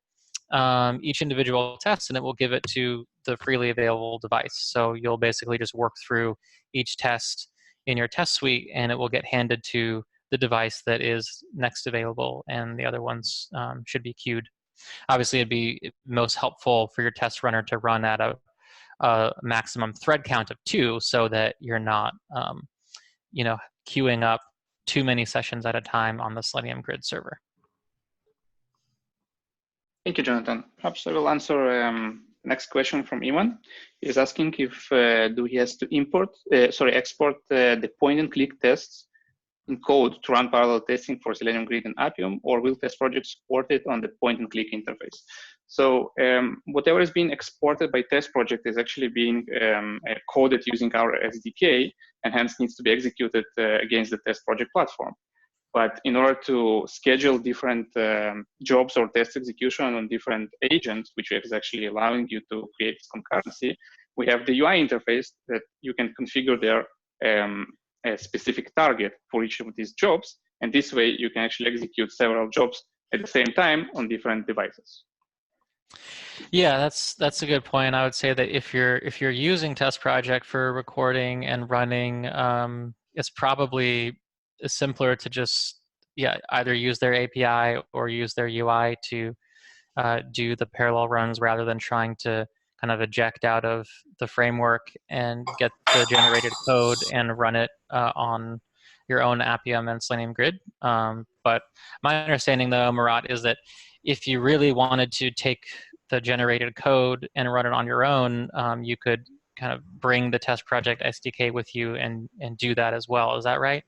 each individual test, and it will give it to the freely available device. So you'll basically just work through each test in your test suite, and it will get handed to the device that is next available, and the other ones should be queued. Obviously, it'd be most helpful for your test runner to run at a maximum thread count of 2, so that you're not, queuing up too many sessions at a time on the Selenium Grid server. Thank you, Jonathan. Perhaps I will answer next question from Ivan. He's asking if do he has to export the point-and-click tests in code to run parallel testing for Selenium Grid and Appium, or will TestProject support it on the point-and-click interface? So whatever is being exported by TestProject is actually being coded using our SDK, and hence needs to be executed against the TestProject platform. But in order to schedule different jobs or test execution on different agents, which is actually allowing you to create this concurrency, we have the UI interface that you can configure there a specific target for each of these jobs. And this way you can actually execute several jobs at the same time on different devices. Yeah, that's a good point. I would say that if you're using TestProject for recording and running, it's probably simpler to just either use their API or use their UI to do the parallel runs, rather than trying to kind of eject out of the framework and get the generated code and run it on your own Appium and Selenium Grid. But my understanding, though, Murat, is that if you really wanted to take the generated code and run it on your own, you could kind of bring the TestProject SDK with you and do that as well. Is that right?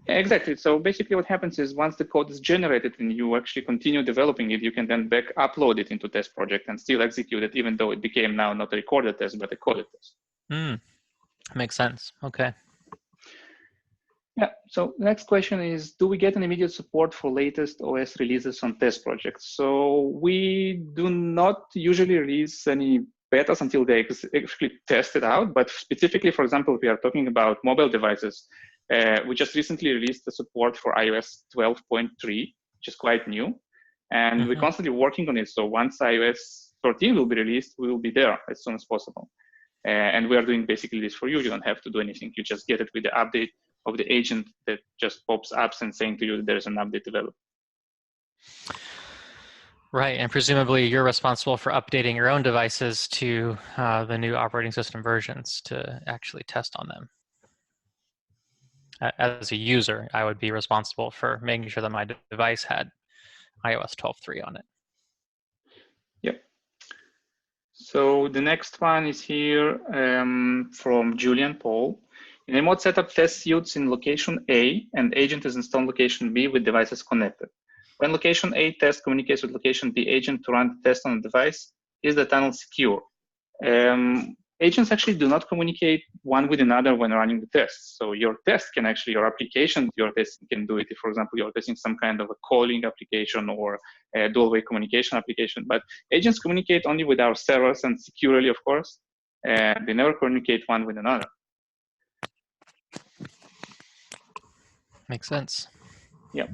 Exactly. So basically what happens is once the code is generated and you actually continue developing it, you can then back upload it into TestProject and still execute it, even though it became now not a recorded test, but a coded test. Makes sense. Okay. Yeah. So the next question is, do we get an immediate support for latest OS releases on TestProject? So we do not usually release any betas until they actually test it out. But specifically, for example, if we are talking about mobile devices, we just recently released the support for iOS 12.3, which is quite new. And we're constantly working on it. So once iOS 13 will be released, we will be there as soon as possible. And we are doing basically this for you. You don't have to do anything. You just get it with the update of the agent that just pops up and saying to you that there's an update developed. Right, and presumably you're responsible for updating your own devices to the new operating system versions to actually test on them. As a user, I would be responsible for making sure that my device had iOS 12.3 on it. Yep. So the next one is here from Julian Paul. In remote setup, test suits in location A and agent is installed location B with devices connected. When location A test communicates with location B agent to run the test on the device, is the tunnel secure? Agents actually do not communicate one with another when running the tests. So your test can actually, your application, your testing can do it. If, for example, you're testing some kind of a calling application or a dual-way communication application. But agents communicate only with our servers and securely, of course. They never communicate one with another. Makes sense. Yeah.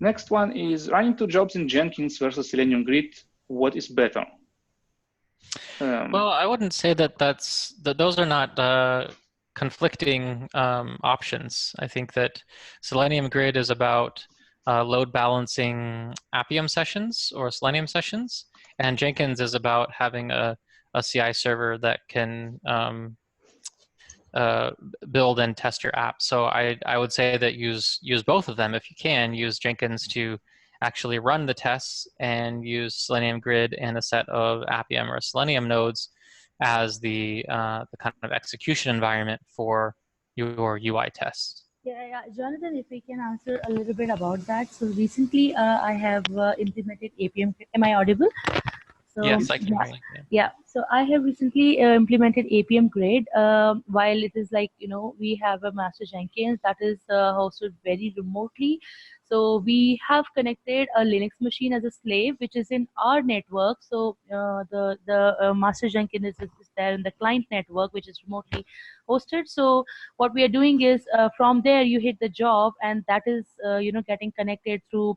Next one is running two jobs in Jenkins versus Selenium Grid. What is better? Well, I wouldn't say that those are not conflicting options. I think that Selenium Grid is about load balancing Appium sessions or Selenium sessions, and Jenkins is about having a CI server that can build and test your app. So I would say that use both of them if you can. Use Jenkins to actually run the tests and use Selenium Grid and a set of Appium or Selenium nodes as the kind of execution environment for your UI tests. Yeah, Jonathan, if we can answer a little bit about that. So recently I have implemented Appium. Am I audible? So, yes, I can. Yeah. Really, yeah. Yeah, so I have recently implemented Appium Grid. While it is like, we have a master Jenkins that is hosted very remotely. So we have connected a Linux machine as a slave, which is in our network. So the master Jenkins is there in the client network, which is remotely hosted. So what we are doing is from there you hit the job, and that is getting connected through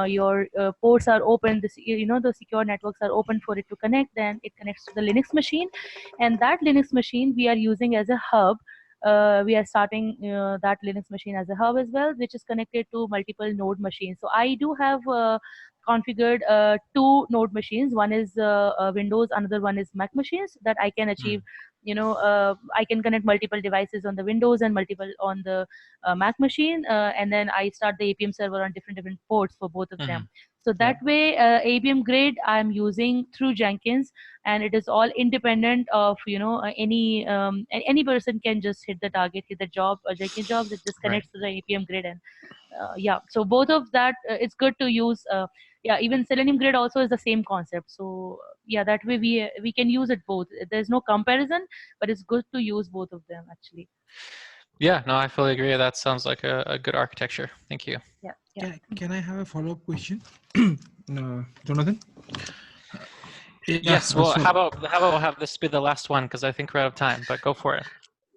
your ports are open. The secure networks are open for it to connect. Then it connects to the Linux machine, and that Linux machine we are using as a hub. We are starting that Linux machine as a hub as well, which is connected to multiple node machines. So I do have configured two node machines. One is Windows, another one is Mac machines, that I can achieve. I can connect multiple devices on the Windows and multiple on the Mac machine, and then I start the Appium server on different ports for both of them. So that way, Appium Grid I'm using through Jenkins, and it is all independent of any person can just hit the target, hit the job, a Jenkins job that just connects to the Appium Grid, and yeah. So both of that, it's good to use. Yeah, even Selenium Grid also is the same concept. So yeah, that way we can use it both. There's no comparison, but it's good to use both of them actually. Yeah, no, I fully agree. That sounds like a good architecture. Thank you. Yeah. Can I have a follow-up question, Jonathan? Yes. Well, how about we'll have this be the last one, because I think we're out of time. But go for it.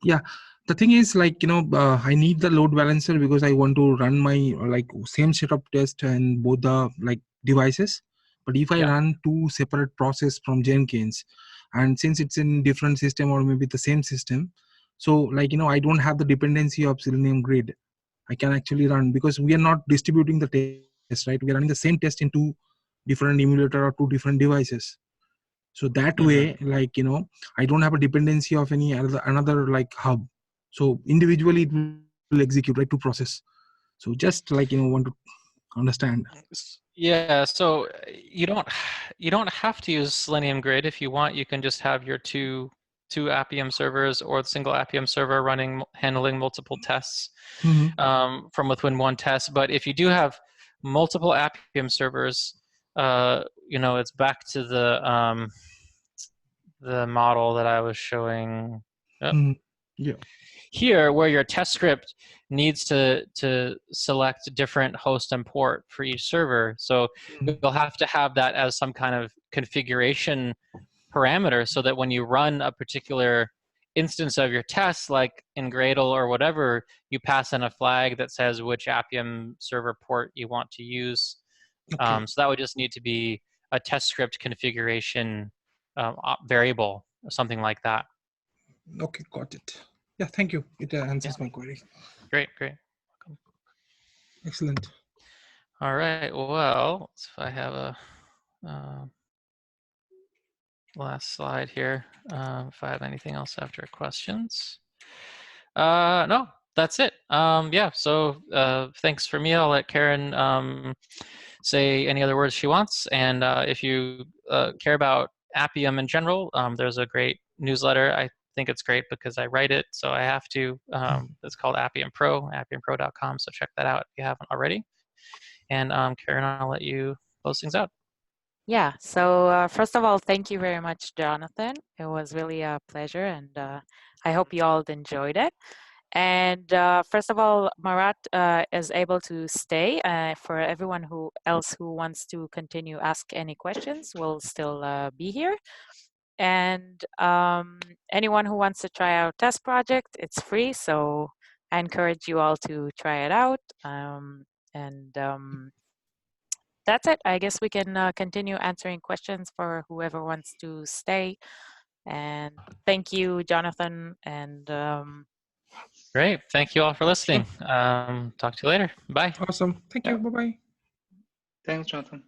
Yeah, the thing is, like, I need the load balancer because I want to run my same setup test and both the devices. But if I run two separate process from Jenkins, and since it's in different system or maybe the same system, so I don't have the dependency of Selenium Grid. I can actually run, because we are not distributing the test, right? We are running the same test in two different emulator or two different devices. So that way, like, I don't have a dependency of any another like hub. So individually it will execute, right, to process. So just like, want to understand. Yeah, so you don't have to use Selenium Grid. If you want, you can just have your two Appium servers or the single Appium server handling multiple tests from within one test. But if you do have multiple Appium servers, it's back to the model that I was showing. Yeah. Here, where your test script needs to select different host and port for each server. So you'll have to have that as some kind of configuration parameter so that when you run a particular instance of your test, like in Gradle or whatever, you pass in a flag that says which Appium server port you want to use. Okay. So that would just need to be a test script configuration variable or something like that. Okay, got it. Yeah, thank you. It answers my query. Great. Welcome. Excellent. All right. Well, if I have a last slide here, if I have anything else after questions. No, that's it. Yeah. So thanks for me. I'll let Karen say any other words she wants. And if you care about Appium in general, there's a great newsletter. I think it's great because I write it, so I have to. It's called Appium Pro, appiumpro.com. So check that out if you haven't already. And Karen, I'll let you close things out. Yeah, so first of all, thank you very much, Jonathan. It was really a pleasure, and I hope you all enjoyed it. And first of all, Marat is able to stay. For everyone else who wants to continue ask any questions, will still be here. And anyone who wants to try out TestProject, it's free. So I encourage you all to try it out. That's it. I guess we can continue answering questions for whoever wants to stay. And thank you, Jonathan. And Great. Thank you all for listening. Talk to you later. Bye. Awesome. Thank you. Bye-bye. Thanks, Jonathan.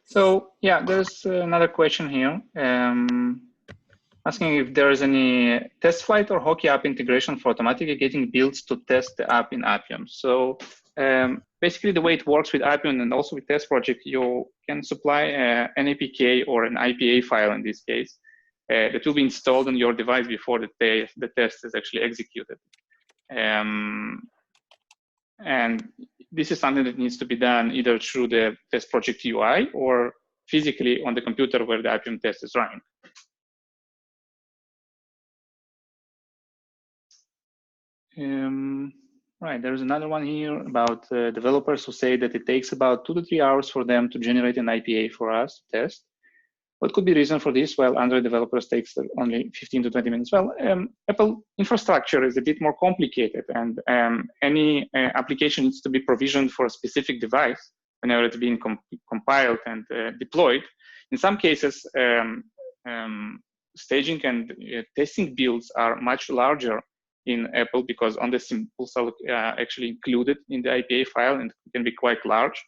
So yeah, there's another question here asking if there is any test flight or hockey app integration for automatically getting builds to test the app in Appium. So basically the way it works with Appium and also with TestProject, you can supply an APK or an IPA file in this case that will be installed on your device before the test is actually executed. And this is something that needs to be done either through the TestProject UI or physically on the computer where the Appium test is running. Right, there's another one here about developers who say that it takes about 2 to 3 hours for them to generate an IPA for us to test. What could be the reason for this? While Android developers takes only 15 to 20 minutes. Well, Apple infrastructure is a bit more complicated, and any application needs to be provisioned for a specific device whenever it's being compiled and deployed. In some cases, staging and testing builds are much larger in Apple because on the symbols are actually included in the IPA file and can be quite large.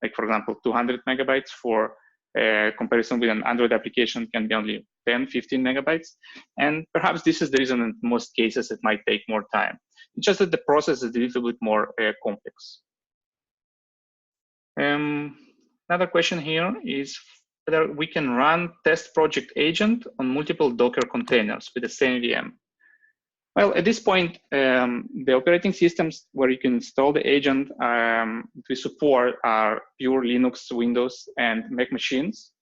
Like for example, 200 megabytes for comparison with an Android application can be only 10, 15 megabytes. And perhaps this is the reason in most cases it might take more time. It's just that the process is a little bit more complex. Another question here is whether we can run TestProject agent on multiple Docker containers with the same VM. Well, at this point, the operating systems where you can install the agent we support are pure Linux, Windows, and Mac machines.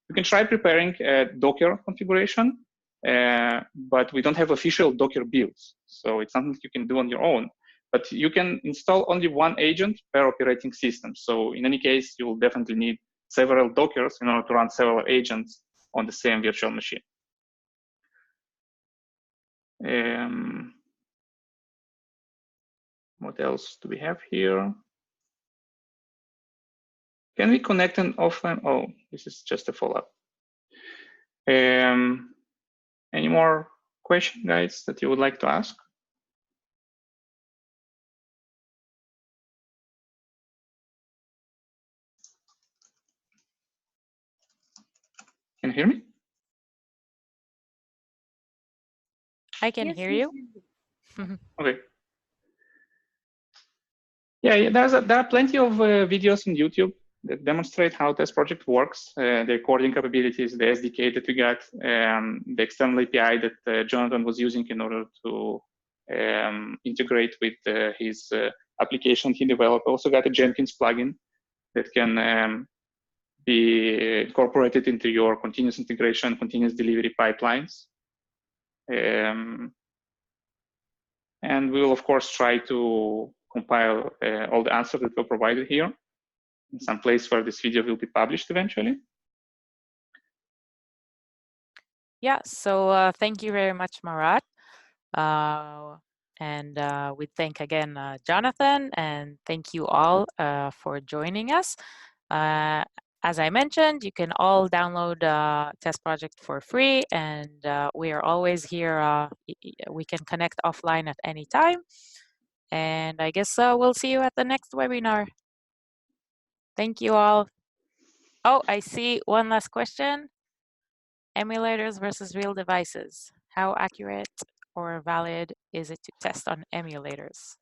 You can try preparing a Docker configuration, but we don't have official Docker builds. So it's something you can do on your own. But you can install only one agent per operating system. So in any case, you will definitely need several Dockers in order to run several agents on the same virtual machine. What else do we have here? Can we connect an offline? Oh, this is just a follow-up. Any more questions, guys, that you would like to ask? Can you hear me? I can hear you. Okay. Yeah, there are plenty of videos on YouTube that demonstrate how TestProject works, the recording capabilities, the SDK that we got, the external API that Jonathan was using in order to integrate with his application he developed. Also got a Jenkins plugin that can be incorporated into your continuous integration, continuous delivery pipelines. And we will, of course, try to compile all the answers that were provided here in some place where this video will be published eventually. Yeah, so thank you very much, Marat. And we thank again Jonathan, and thank you all for joining us. As I mentioned, you can all download TestProject for free, and we are always here. We can connect offline at any time. And I guess we'll see you at the next webinar. Thank you all. Oh, I see one last question. Emulators versus real devices. How accurate or valid is it to test on emulators?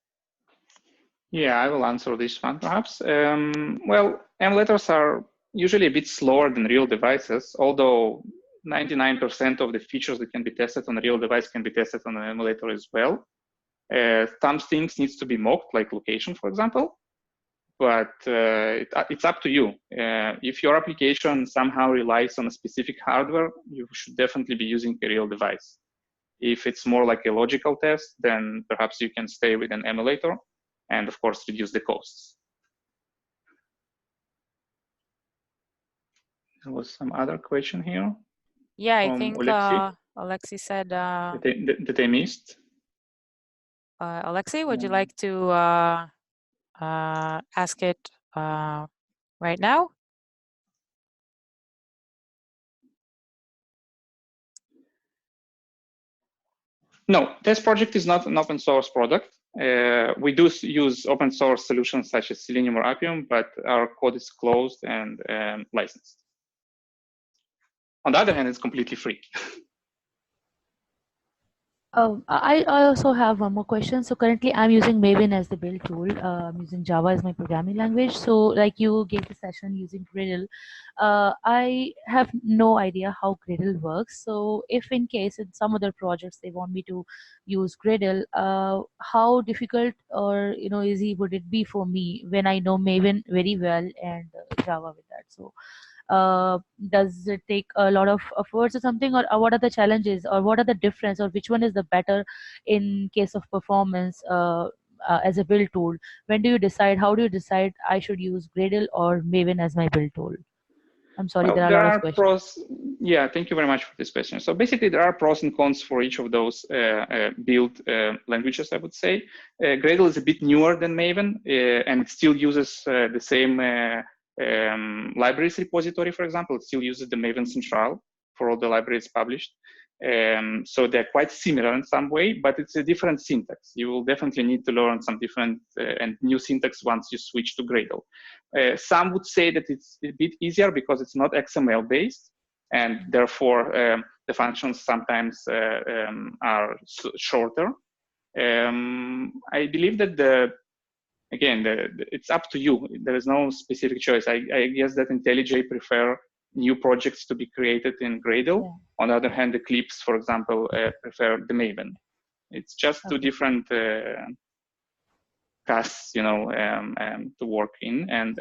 Yeah, I will answer this one perhaps. Well, emulators are usually a bit slower than real devices, although 99% of the features that can be tested on a real device can be tested on an emulator as well. Some things needs to be mocked, like location, for example, but it's up to you. If your application somehow relies on a specific hardware, you should definitely be using a real device. If it's more like a logical test, then perhaps you can stay with an emulator and, of course, reduce the costs. There was some other question here. Yeah, I think Alexi said... that I missed. Alexi, would you like to ask it right now? No, TestProject is not an open source product. We do use open source solutions such as Selenium or Appium, but our code is closed and licensed. On the other hand, it's completely free. I also have one more question. So currently I'm using Maven as the build tool. I'm using Java as my programming language. So like you gave the session using Gradle. I have no idea how Gradle works. So if in case in some other projects they want me to use Gradle, how difficult or easy would it be for me when I know Maven very well and Java with that? So does it take a lot of efforts or something, or what are the challenges, or what are the difference, or which one is the better in case of performance as a build tool? When do you decide, how do you decide I should use Gradle or Maven as my build tool? I'm sorry, well, there are a lot of questions. Pros. Yeah, thank you very much for this question. So basically, there are pros and cons for each of those build languages, I would say. Gradle is a bit newer than Maven, and it still uses the same libraries repository, for example. It still uses the Maven Central for all the libraries published. So they're quite similar in some way, but it's a different syntax. You will definitely need to learn some different and new syntax once you switch to Gradle. Some would say that it's a bit easier because it's not XML based, and therefore the functions sometimes are shorter. I believe that it's up to you. There is no specific choice. I guess that IntelliJ prefer new projects to be created in Gradle. Yeah. On the other hand, Eclipse, for example, prefer the Maven. It's just two different casts, to work in. And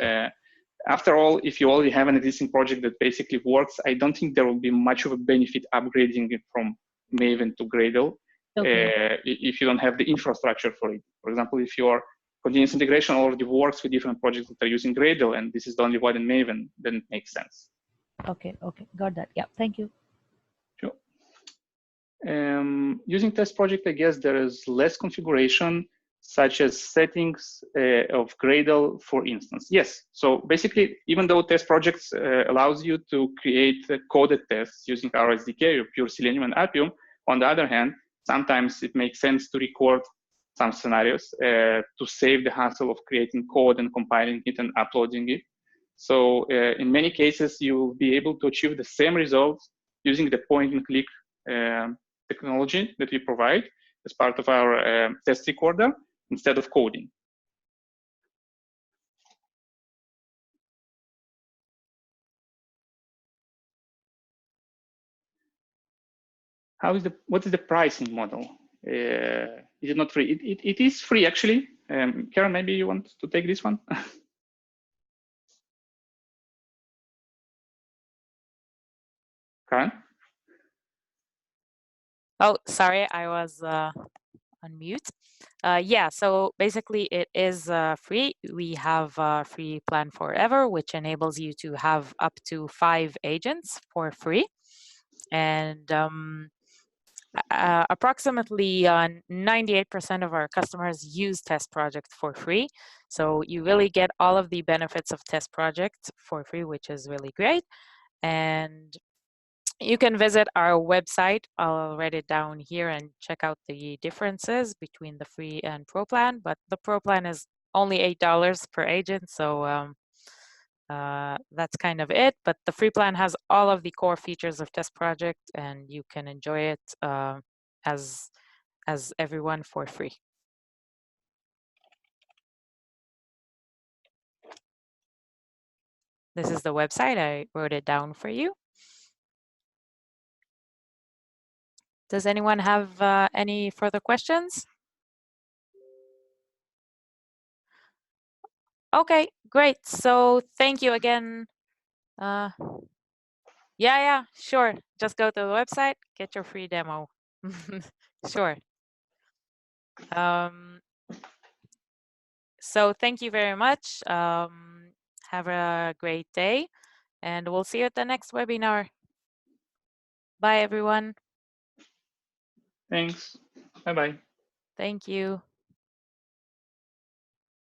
after all, if you already have an existing project that basically works, I don't think there will be much of a benefit upgrading it from Maven to Gradle. Okay. If you don't have the infrastructure for it. For example, if your continuous integration already works with different projects that are using Gradle, and this is the only one in Maven, then it makes sense. Okay, got that. Yeah, thank you. Sure. Using TestProject, I guess there is less configuration, such as settings of Gradle, for instance. Yes, so basically, even though TestProject allows you to create coded tests using our SDK or pure Selenium and Appium, on the other hand, sometimes it makes sense to record some scenarios to save the hassle of creating code and compiling it and uploading it. So in many cases, you will be able to achieve the same results using the point-and-click technology that we provide as part of our test recorder instead of coding. What is the pricing model? Is it not free? It is free, actually. Karen, maybe you want to take this one? Karen? Oh, sorry, I was on mute. Yeah, so basically it is free. We have a free plan forever, which enables you to have up to 5 agents for free. And approximately 98% of our customers use TestProject for free. So you really get all of the benefits of TestProject for free, which is really great. And you can visit our website. I'll write it down here and check out the differences between the free and pro plan. But the pro plan is only $8 per agent, so that's kind of it. But the free plan has all of the core features of TestProject, and you can enjoy it as everyone for free. This is the website. I wrote it down for you. Does anyone have any further questions? Okay, great. So thank you again. Yeah, sure. Just go to the website, get your free demo. Sure. So thank you very much. Have a great day, and we'll see you at the next webinar. Bye, everyone. Thanks. Bye-bye. Thank you.